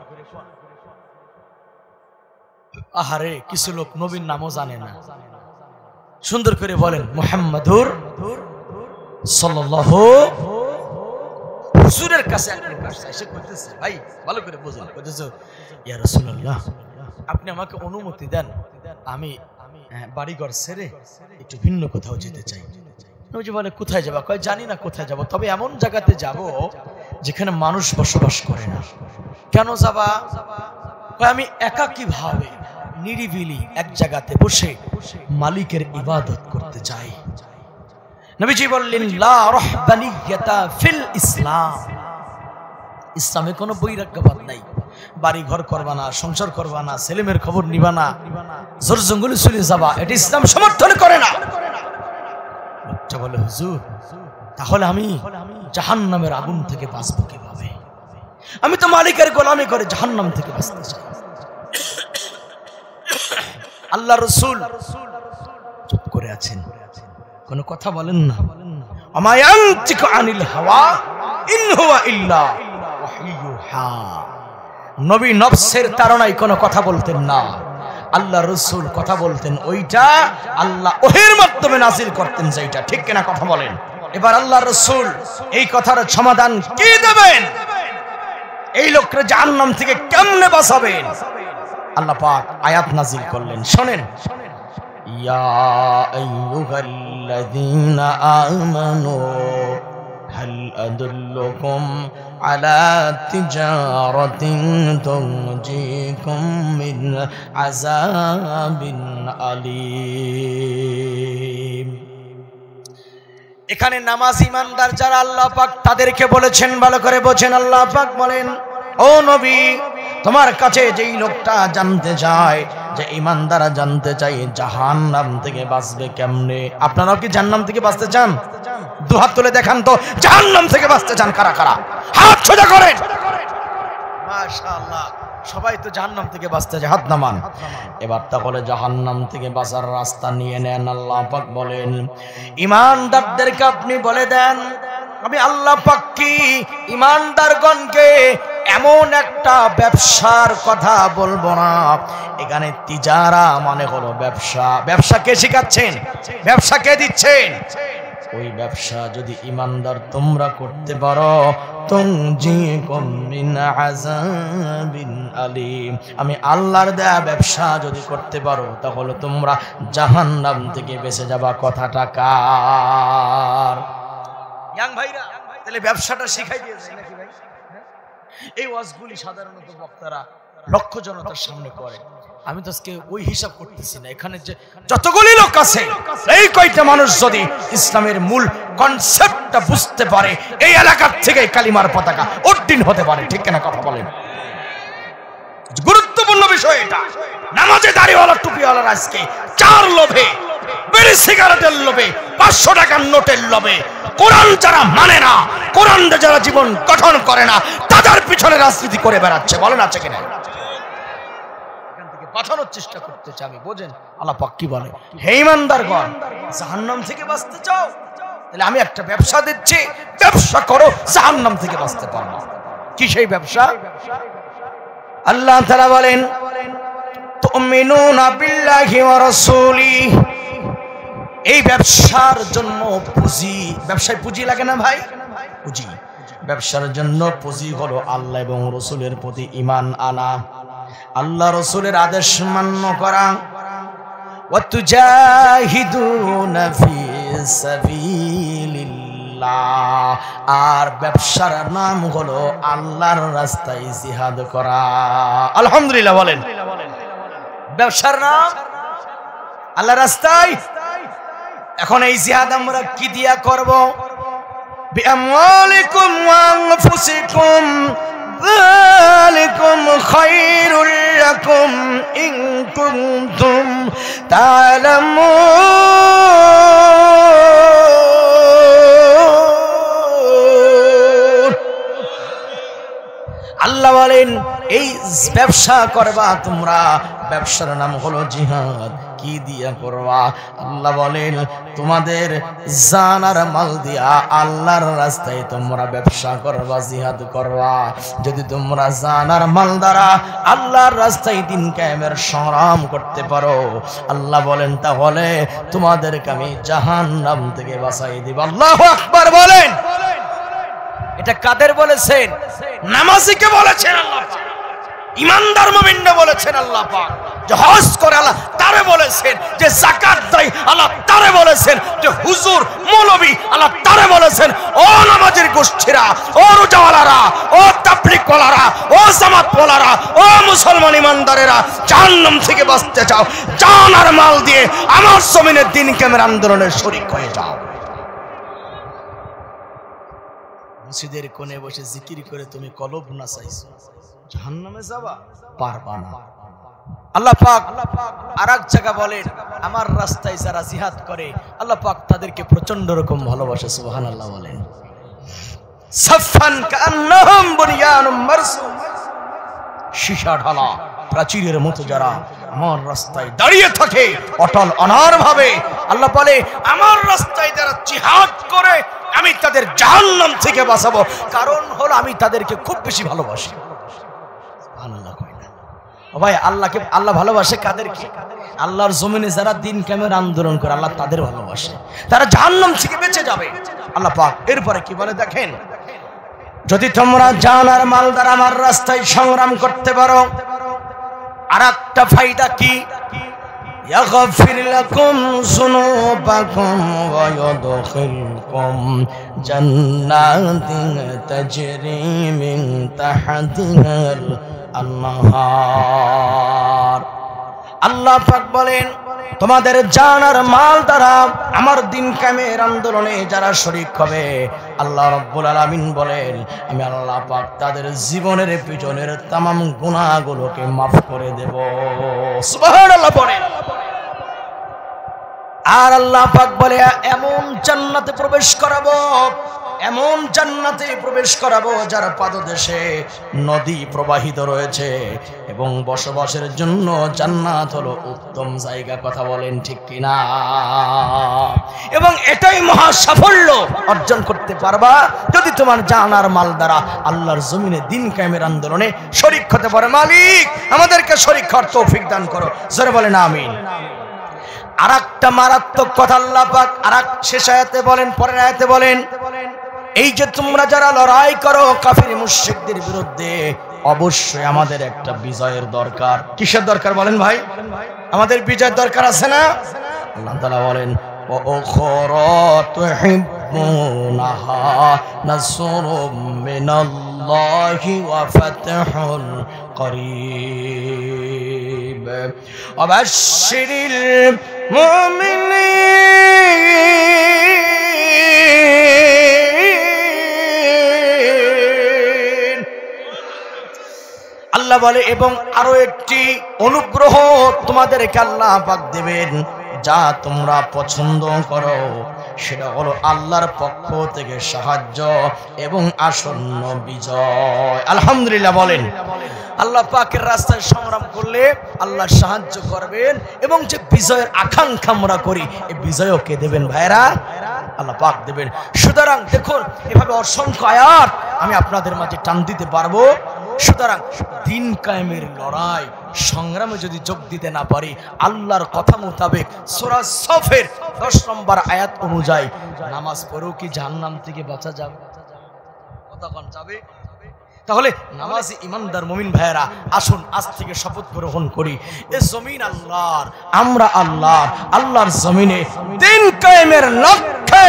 আহারে, কিছু লোক নবীর নামও জানে না। সুন্দর করে বলেন মুহাম্মাদুর সাল্লাল্লাহু। হুজুরের কাছে এসে কইতেছে, ভাই ভালো করে বুঝুন, কইতেছে ইয়া রাসূলুল্লাহ, আপনি আমাকে অনুমতি দেন, আমি বাড়িঘর ছেড়ে একটু ভিন্ন কোথাও যেতে চাই। নবীজি বলে কোথায় যাবা? কয় জানি না কোথায় যাব, তবে এমন জায়গাতে যাব যেখানে মানুষ বসবাস করে না। কেন যাবা? কয় আমি একাকী ভাবে নিরিবিলি এক জায়গাতে বসে মালিকের ইবাদত করতে চাই। নবীজি বললেন লা রাহবানিয়াতা ফিল ইসলাম। ইসলামে কোনো বৈরাগ্যবাদ নাই। বাড়ি ঘর করবা না, সংসার করবা না, ছেলেমেয়ের খবর নিবা না, জোর জঙ্গলে চলে যাবা, এটা ইসলাম সমর্থন করে না। লোকটা বলে হুজুর, তাহলে আমি জাহান্নামের আগুন থেকে বাঁচবো কিভাবে? আমি তো মালিকের গোলামি করে জাহান্নাম থেকে বাঁচতে চাই। আল্লাহ রাসূল চুপ করে আছেন, কোনো কথা বলেন না। আমায়ান্তিকু আনিল হাওয়া ইন হুয়া ইল্লা ওয়াহয়ুহা। নবী নফসের তাড়নায় কোনো কথা বলতেন না। আল্লাহ রাসূল কথা বলতেন ওইটা আল্লাহ ওহীর মাধ্যমে নাযিল করতেন, যেটা ঠিক কিনা কথা বলেন। এবার আল্লাহ রাসূল এই কথার সমাধান কি দেবেন? এই লোককে জাহান্নাম থেকে কেমনে বাঁচাবেন? আল্লাহ পাক আয়াত নাযিল করলেন, শুনেন। ইয়া আইয়ুহাল্লাযীনা আমানু হাল আদুল্লুকুম আলা তিজারাতিন তুনজিকুম মিন আযাবিন আলীম। এখানে নামাজি ইমানদার যারা আল্লাহ পাক তাদেরকে বলেছেন, ভালো করে বোঝেন। আল্লাহ পাক বলেন, ও নবী, তোমার কাছে যেই লোকটা জানতে চায়, যে ইমানদারা জানতে চাই জাহান্নাম থেকে বাঁচবে কেমনে। আপনারাও কি জাহান্নাম থেকে বাঁচতে চান? দুহাত তুলে দেখান তো, জাহান্নাম থেকে বাঁচতে চান কারা কারা? হাত সোজা করেন। মাশাআল্লাহ, সবাই তো জাহান্নাম থেকে বাঁচতে চায়, হাত নামান। এবার তাহলে জাহান্নাম থেকে বাঁচার রাস্তা নিয়ে নেন। আল্লাহ পাক বলেন, ইমানদারদেরকে আপনি বলে দেন, আমি আল্লাহ পাক কি ইমানদারগণকে এমন একটা ব্যবসার কথা বলবো না। এখানে তিজারা মানে হলো ব্যবসা। ব্যবসা কে শিখাচ্ছেন? ব্যবসা কে দিচ্ছেন? ওই ব্যবসা যদি ইমানদার তোমরা করতে পারো, তুনজিকুম মিন আযাবিন আলীম, আমি আল্লাহর দেয়া ব্যবসা যদি করতে পারো তাহলে তোমরা জাহান্নাম থেকে বেঁচে যাবা। কথাটা কার? ইয়াং ভাইরা, তাহলে ব্যবসাটা শিখাই দিয়েছে নাকি ভাই? এই ওয়াজগুলি সাধারণত বক্তারা লক্ষ জনতার সামনে করে। আমি তো আজকে ওই হিসাব করতেছি না। এখানে যে যতগুলি লোক আছে, এই কয়টা মানুষ যদি ইসলামের মূল কনসেপ্টটা বুঝতে পারে, এই এলাকার থেকে কালিমার পতাকা উড্ডীন হতে পারে। ঠিক কিনা কথা বলেন? গুরুত্বপূর্ণ বিষয় এটা। নামাজে দাড়িওয়ালা টুপিওয়ালার আজকে চার লোভে, বিড়ি সিগারেটের লোভে, 500 টাকার নোটের লোভে, কোরআন যারা মানে না, কোরআন যারা জীবন গঠন করে না, তাদের পিছনে রাজনীতি করে বেড়াচ্ছে। বলেন আছে কিনা? এখান থেকে বাঁচানোর চেষ্টা করতেছে। আমি বোঝেন আল্লাহ পাক কি বলে, হে ইমানদারগণ, জাহান্নাম থেকে বাঁচতে চাও? তাহলে আমি একটা ব্যবসা দিচ্ছি, ব্যবসা করো, জাহান্নাম থেকে বাঁচতে পারবে। কি সেই ব্যবসা? আল্লাহ তাআলা বলেন, তুমিনুনা বিল্লাহি ওয়া রাসূলিহি। এই ব্যবসার জন্য পুঁজি, ব্যবসায় পুঁজি লাগে না ভাই? পুঁজি, ব্যবসার জন্য পুঁজি হলো আল্লাহ এবং রাসূলের প্রতি ঈমান আনা, আল্লাহ রাসূলের আদেশ মান্য করা। ওয়াতুজাহিদুনা ফি সাবিলিল্লাহ, আর ব্যবসার নাম হলো আল্লাহর রাস্তায় জিহাদ করা। আলহামদুলিল্লাহ বলেন। ব্যবসার নাম আল্লাহর রাস্তায়। এখন এই জিহাদ আমরা কি দিয়া করব? বিআমওয়ালিকুম ওয়া আনফুসিকুম যালিকুম খায়রুল লাকুম ইন কুনতুম তা'লামুন। আল্লাহ বলেন এই ব্যবসা করবা তোমরা, ব্যবসার নাম হলো জিহাদ। কি দিয়া করবা? আল্লাহ বলেন তোমাদের জান আর মাল দিয়া আল্লাহর রাস্তায় তোমরা ব্যবসা করবা, জিহাদ করবা। যদি তোমরা জান আর মাল দ্বারা আল্লাহর রাস্তায় দিন কায়েমের সংগ্রাম করতে পারো, আল্লাহ বলেন তাহলে তোমাদেরকে আমি জাহান্নাম থেকে বাঁচাই দিব। আল্লাহু আকবার বলেন। এটা কাদের বলেছেন? নামাজীকে বলেছেন আল্লাহ পাক। ইমানদার মুমিনকে বলেছেন আল্লাহ পাক। যে হজ করে আল্লাহ তারে বলেছেন। যে যাকাত দেয় আল্লাহ তারে বলেছেন। যে হুজুর মৌলবী আল্লাহ তারে বলেছেন। ও নামাজের গোষ্ঠীরা, ও রোজাওয়ালারা, ও তাবলীগওয়ালারা, ও জামাতওয়ালারা, ও মুসলমান ইমানদারেরা, জাহান্নাম থেকে বাঁচতে চাও, জান আর মাল দিয়ে আমার জমিনের দিন কায়েমের আন্দোলনে শরীক হয়ে যাও। মসজিদের কোণে বসে জিকির করে তুমি কলব না চাইছো, জাহান্নামে যাবা, পারবা না। আল্লাহ পাক আরেক জায়গা বলেন আমার রাস্তায় যারা জিহাদ করে আল্লাহ পাক তাদেরকে প্রচন্ড রকম ভালোবাসে। সুবহানাল্লাহ বলেন। সাফান কান্নাহুম বুনিয়ানুম মারসুম, সীসা ঢালা প্রাচীরের মতো যারা আমার রাস্তায় দাঁড়িয়ে থাকে অটল অনার ভাবে, আল্লাহ বলে আমার রাস্তায় যারা জিহাদ করে আমি তাদের জাহান্নাম থেকে বাঁচাবো। কারণ হলো আমি তাদেরকে খুব বেশি ভালোবাসি। সুবহানাল্লাহ কয় না ও ভাই? আল্লাহকে আল্লাহ ভালোবাসে কাদেরকে? আল্লাহর জমিনে যারা দিন কায়েমের আন্দোলন করে আল্লাহ তাদের ভালোবাসে, তারা জাহান্নাম থেকে বেঁচে যাবে। আল্লাহ পাক এরপরে কি বলে দেখেন, যদি তোমরা জান আর মাল দ্বারা আমার রাস্তায় সংগ্রাম করতে পারো, আর একটা ফায়দা কি? ইয়াগফির লাকুম যুনুবাকুম ওয়া ইউদখিলকুম জান্নাতিন তাজরি মিন তাহতিহাল আনহার। আল্লাহ পাক বলেন তোমাদের জান আর মাল দ্বারা আমার দিন কায়েমের আন্দোলনে যারা শরীক হবে, আল্লাহ রাব্বুল আলামিন বলেন আমি আল্লাহ পাক তাদের জীবনের পিছনের तमाम গুনাহগুলোকে maaf করে দেব। সুবহানাল্লাহ বলেন। আর আল্লাহ পাক বলে এমন জান্নাতে প্রবেশ করাবো, এমন জান্নাতে প্রবেশ করাবো যার পাদদেশে নদী প্রবাহিত রয়েছে এবং বসবাসের জন্য জান্নাত হলো উত্তম জায়গা। কথা বলেন ঠিক কিনা? এবং এটাই মহা সাফল্য অর্জন করতে পারবা যদি তোমার জান আর মাল দ্বারা আল্লাহর জমিনে দিন কায়েমের আন্দোলনে শরীক হতে পারে। মালিক আমাদেরকে শরীক হওয়ার তৌফিক দান করো। জোরে বলেন আমিন। আরেকটা মারাত্মক কথা আল্লাহ পাক আরেক শেষ আয়াতে বলেন, পরের আয়াতে বলেন এই যে তোমরা যারা লড়াই করো কাফির মুশরিকদের বিরুদ্ধে, অবশ্যই আমাদের একটা বিজয়ের দরকার। কিসের দরকার বলেন ভাই? আমাদের বিজয়ের দরকার আছে না? আল্লাহ তাআলা বলেন ওয়াখরা তুহিব্বুনাহা নাসরুম মিনাল্লাহি ওয়া ফাতহুন করিব ওয়াবাশশিরিল মুমিনিন। আল্লাহ বলে এবং আরো একটি অনুগ্রহ তোমাদেরকে আল্লাহ পাক দেবেন, যা তোমরা পছন্দ করো, সেটা হলো আল্লাহর পক্ষ থেকে সাহায্য এবং আসন্ন বিজয়। আলহামদুলিল্লাহ বলেন। আল্লাহ পাকের রাস্তায় সংগ্রাম করলে আল্লাহ সাহায্য করবেন এবং যে বিজয়ের আকাঙ্ক্ষা আমরা করি এই বিজয়ও কে দেবেন ভাইরা? আল্লাহ পাক দেবেন। সুতরাং দেখুন এভাবে অসংখ্য আয়াত আমি আপনাদের মাঝে টান দিতে পারবো। সুতরাং দিন কায়েমের লড়াই সংগ্রামে যদি যোগ দিতে না পারি, আল্লাহর কথা মোতাবেক সূরা সফের 10 নম্বর আয়াত অনুযায়ী নামাজ পড়েও কি জাহান্নাম থেকে বাঁচা যাবে? কতক্ষণ যাবে? তাহলে নামাজি ইমানদার মুমিন ভাইয়েরা, আসুন আজ থেকে শপথ গ্রহণ করি, এ জমিন আল্লাহর, আমরা আল্লাহর জমিনে দিন কায়েমের লক্ষ্যে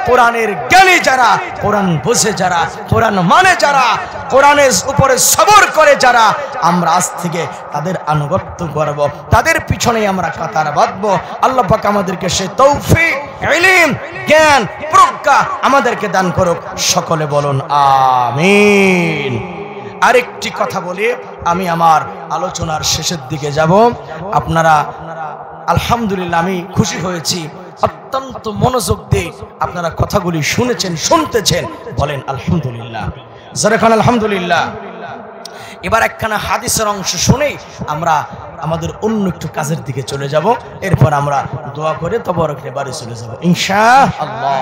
কোরআনের জ্ঞানী যারা, কোরআন বোঝে যারা, কোরআন মানে যারা, কোরআনের উপরে সবর করে যারা, আমরা আজ থেকে তাদের আনুগত্য করব, তাদের পিছনে আমরা কাতার বাঁধবো। আল্লাহ পাক আমাদেরকে সে তৌফিক, ইলম, জ্ঞান, প্রজ্ঞা আমাদেরকে দান করুক। সকলে বলুন আমিন। আরেকটি কথা বলি, আমি আমার আলোচনার শেষের দিকে যাব। আপনারা আলহামদুলিল্লাহ, আমি খুশি হয়েছি, অত্যন্ত মনোযোগ দিয়ে আপনারা কথাগুলি শুনেছেন, শুনতেছেন, বলেন আলহামদুলিল্লাহ, যারা আলহামদুলিল্লাহ। এবার একখানা হাদিসের অংশ শুনেই আমরা আমাদের অন্য একটু কাজের দিকে চলে যাব, এরপর আমরা দোয়া করে তবরক নিয়ে বাড়ি চলে যাব ইনশাআল্লাহ।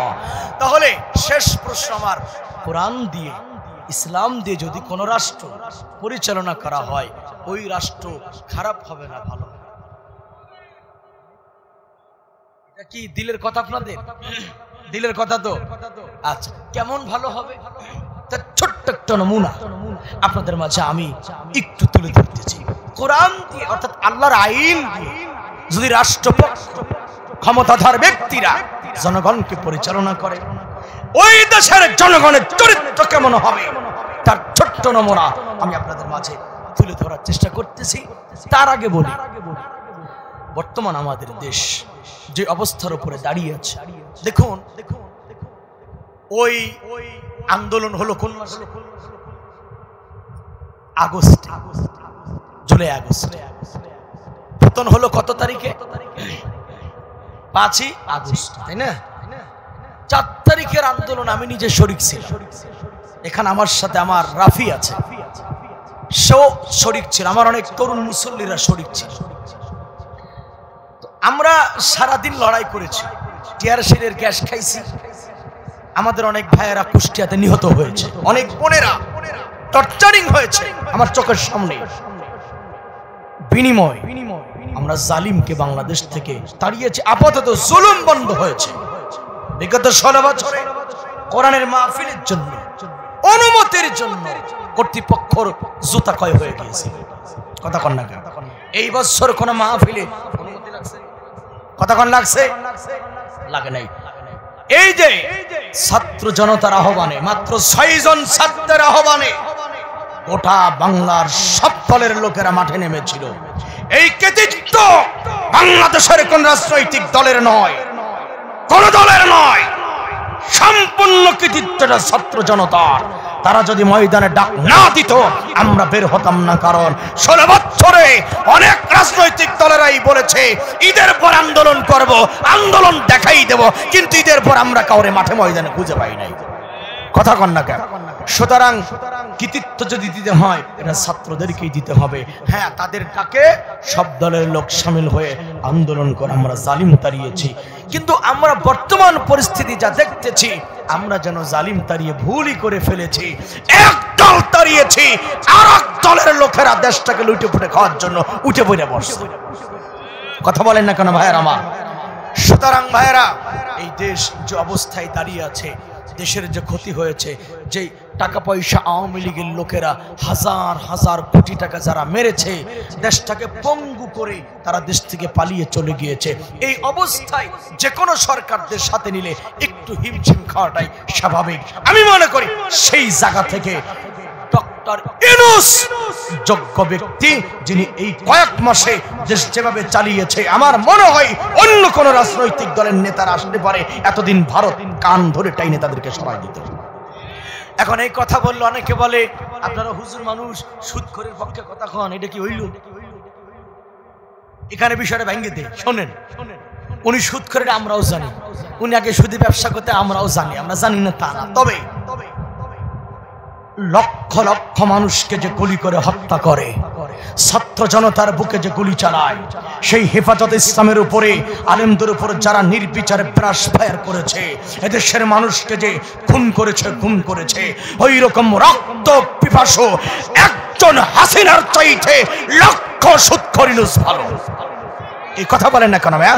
তাহলে শেষ প্রশ্ন আমার, কোরআন দিয়ে, ইসলাম দিয়ে যদি কোনো রাষ্ট্র পরিচালনা করা হয়, ওই রাষ্ট্র খারাপ হবে না ভালো? এটা কি দিলের কথা আপনাদের? দিলের কথা তো? আচ্ছা, কেমন ভালো হবে? ছোট্ট একটা নমুনা আপনাদের মাঝে আমি একটু তুলে ধরতেছি। কোরআন দিয়ে অর্থাৎ আল্লাহর আইন দিয়ে যদি রাষ্ট্রপক্ষ, ক্ষমতাধর ব্যক্তিরা জনগণকে পরিচালনা করে, ওই দেশের জনগণের চরিত্র কেমন হবে তার ছোট্ট নমুনা আমি আপনাদের মাঝে তুলে ধরার চেষ্টা করতেছি। তার আগে বলি, বর্তমান আমাদের দেশ যে অবস্থার উপরে দাঁড়িয়ে আছে, দেখুন ওই আন্দোলন হলো কোন মাসে? August, July August. পতন হলো কত তারিখে? 5ই আগস্ট, তাই না? 4 তারিখের আন্দোলন আমি নিজে শরীক ছিলাম। এখানে আমার সাথে আমার রাফি আছে, সেও শরীক ছিল, আমার অনেক তরুণ মুসল্লিরা শরীক ছিল। আমরা সারাদিন লড়াই করেছি, টিয়ারশেলের গ্যাস খাইছি, আমাদের অনেক ভাইয়েরা কুষ্টিয়াতে নিহত হয়েছে, অনেক বোনেরা টর্চারিং হয়েছে আমার চোখের সামনে। বিনিময় আমরা জালিমকে বাংলাদেশ থেকে তাড়িয়েছি, আপাতত জুলুম বন্ধ হয়েছে। বিগত 16 বছরে কোরআনের মাহফিলের জন্য, অনুমতির জন্য কর্তৃপক্ষর জুতা ক্ষয় হয়ে গিয়েছে। কথা কন না কেন? এই বছর কোন মাহফিলে অনুমতি লাগছে? কথা কন লাগছে? লাগে নাই। এই যে ছাত্র জনতার আহ্বানে, মাত্র 6 জন ছাত্রের আহ্বানে গোটা বাংলার সব দলের লোকেরা মাঠে নেমেছিল। এই কৃতিত্ব বাংলাদেশের কোন রাজনৈতিক দলের নয়, কোন দলের নয়, সম্পূর্ণ কৃতিত্বটা ছাত্র জনতার। তারা যদি ময়দানে ডাক না দিত আমরা বের হতাম না, কারণ 16 বছরে অনেক রাজনৈতিক দলেরাই বলেছে ঈদের পর আন্দোলন করব, আন্দোলন দেখাই দেব, কিন্তু ঈদের পর আমরা কাউরে মাঠে ময়দানে খুঁজে পাই নাই। কথা কন না কেন? সুতরাং কৃতিত্ব যদি দিতে হয় এটা ছাত্রদেরকেই দিতে হবে। হ্যাঁ, তাদের ডাকে সব দলের লোক সামিল হয়ে আন্দোলন করে আমরা জালিম তাড়িয়েছি, কিন্তু আমরা বর্তমান পরিস্থিতি যা দেখতেছি, আমরা যেন জালিম তাড়িয়ে ভুলই করে ফেলেছি। এক দল তাড়িয়েছি, আর এক দলের লোকেরা দেশটাকে লুটে ফুটে খাওয়ার জন্য উঠে পড়ে বসছে। কথা বলেন না কেন ভাইয়েরা আমার? সুতরাং ভাইয়েরা, এই দেশ যে অবস্থায় দাঁড়িয়ে আছে, দেশের যে ক্ষতি হয়েছে, যে টাকা পয়সা আওয়ামী লীগের লোকেরা হাজার হাজার কোটি টাকা যারা মেরেছে, দেশটাকে পঙ্গু করে তারা দেশ থেকে পালিয়ে চলে গিয়েছে। এই অবস্থায় যে কোনো সরকারদের সাথে নিলে একটু হিমশিম খাওয়াটাই স্বাভাবিক। আমি মনে করি সেই জায়গা থেকে ডক্টর ইউনূস যোগ্য ব্যক্তি, যিনি এই কয়েক মাসে দেশ যেভাবে চালিয়েছে, আমার মনে হয় অন্য কোন রাজনৈতিক দলের নেতারা আসতে পারে এতদিন ভারত কান ধরে টাইনে তাদেরকে সরাই দিত। এখন এই কথা বললো, অনেকে বলে আপনারা হুজুর মানুষ, সুদখোরের পক্ষে কথা কন, এটা কি হইল? এখানে বিষয়টা ভেঙে দে। শোনেন, উনি সুদখোরের আমরাও জানি, উনি আগে সুদী ব্যবসা করতে আমরাও জানি, আমরা জানি না তা না। তবে লক্ষ লক্ষ মানুষকে যে গুলি করে হত্যা করে, ছাত্র জনতার বুকে যে গুলি চালায়, সেই হেফাজত ইসলামের উপরে, আলেমদের উপর যারা নির্বিচারে ব্রাশ ফায়ার করেছে, এদেশের মানুষকে যে খুন করেছে, ওই রকম রক্ত পিপাসু একজন হাসিনার চাইতে লক্ষ সুদখোর ইউনূস ভালো। এই কথা বলেন না কেন ভাইয়া?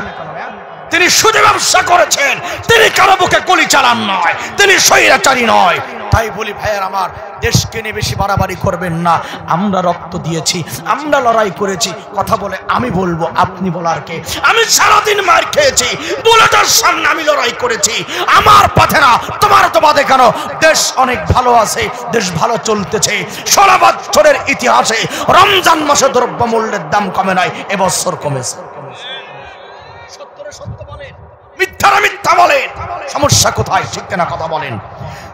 তিনি সুদী ব্যবসা করেছেন, তিনি কারো বুকে গুলি চালান নয়, তিনি স্বৈরাচারী নয়। তাই বলি ভাইয়ের আমার, দেশকে নিয়ে বেশি বাড়াবাড়ি করবেন না। আমরা রক্ত দিয়েছি, আমরা লড়াই করেছি, কথা বলে আমি বলবো, আপনি বলার কে? আমি সারাদিন মার খেয়েছি, বুলেটের সামনে আমি লড়াই করেছি, আমার পথে না, তোমার তো বাদে কেন? দেশ অনেক ভালো আছে, দেশ ভালো চলতেছে। 16 বছরের ইতিহাসে রমজান মাসে দ্রব্যমূল্যের দাম কমে নাই, এবছর কমেছে। সত্য বলেন, মিথ্যারা মিথ্যা বলেন, সমস্যা কোথায়? ঠিক না কথা বলেন।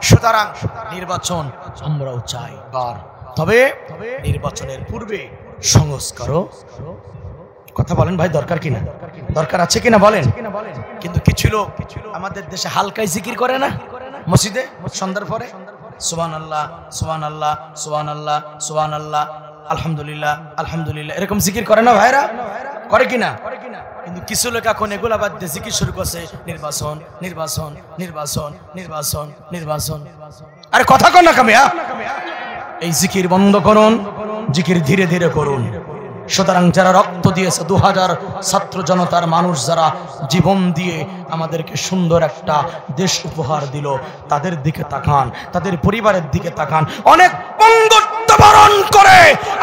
সুতরাং নির্বাচন আমরাও চাই, তবে নির্বাচনের পূর্বে সংস্কারও, কথা বলেন ভাই, দরকার কিনা? দরকার আছে কিনা বলেন? কিন্তু কিছু লোক আমাদের দেশে হালকায় জিকির করে না, মসজিদে সন্ধ্যার পরে সুবহানাল্লাহ সুবহানাল্লাহ সুবহানাল্লাহ সুবহানাল্লাহ আলহামদুলিল্লাহ আলহামদুলিল্লাহ এরকম জিকির করে না ভাইরা? করে কিনা? কিন্তু কিছু লোক এখন এগুলা বাদ দিয়ে জিকির শুরু করছে, নির্বাচন নির্বাচন নির্বাচন নির্বাচন নির্বাচন। আরে কথা কন না কামিয়া, এই জিকির বন্ধ করুন, জিকির ধীরে ধীরে করুন। সুতরাং যারা রক্ত দিয়েছে, 2000 ছাত্র জনতার মানুষ যারা জীবন দিয়ে আমাদেরকে সুন্দর একটা দেশ উপহার দিল, তাদের দিকে তাকান, তাদের পরিবারের দিকে তাকান। অনেক পঙ্গুত্ব বরণ করে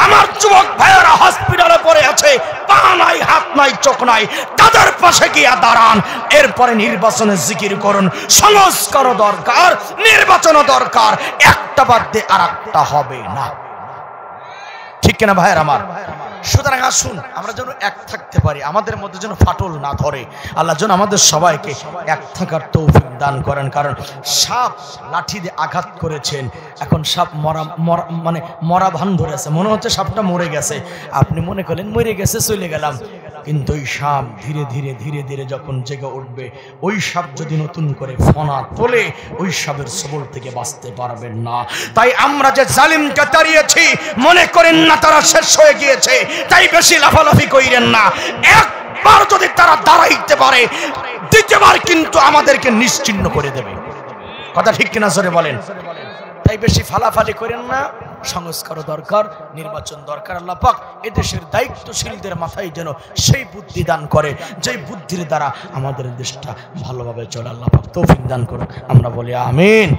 আমার যুবক ভাইয়েরা হসপিটালে পড়ে আছে, পা নাই, হাত নাই, চোখ নাই, তাদের পাশে গিয়ে দাঁড়ান। এরপরে নির্বাচনে জিকির করুন। সংস্কার দরকার, নির্বাচনও দরকার, একটা বাদ দিয়ে আর একটা হবে না, ঠিক কিনা ভাইয়ের আমার? সুতরাং আসুন আমরা যেন এক থাকতে পারি, আমাদের মধ্যে যেন ফাটল না ধরে। আল্লাহ যেন আমাদের সবাইকে এক থাকার তৌফিক দান করেন। কারণ সাপ লাঠি দিয়ে আঘাত করেছেন, এখন সাপ মানে মরা ভান ধরে আছে, মনে হচ্ছে সাপটা মরে গেছে। আপনি মনে করলেন মরে গেছে, চলে গেলাম, কিন্তু ওই সাপ ধীরে ধীরে ধীরে ধীরে যখন জেগে উঠবে, ওই সাপ যদি নতুন করে ফনা তোলে, ওই সাপের সবল থেকে বাঁচতে পারবেন না। তাই আমরা যে জালিমকে তাড়িয়েছি, মনে করেন না তারা শেষ হয়ে গিয়েছে, তাই বেশি লাফালাফি কইরেন না। একবার যদি তারা দাঁড়াইতে পারে, দ্বিতীয়বার কিন্তু আমাদেরকে নিশ্চিহ্ন করে দেবে, কথা ঠিক কিনা জোরে বলেন? তাই বেশি ফালাফালি করেন না। সংস্কার দরকার, নির্বাচন দরকার। আল্লাহ পাক এদেশের দায়িত্বশীলদের মাথায় যেন সেই বুদ্ধি দান করে, যেই বুদ্ধির দ্বারা আমাদের দেশটা ভালোভাবে চলে। আল্লাহ পাক তৌফিক দান করুন, আমরা বলি আমিন।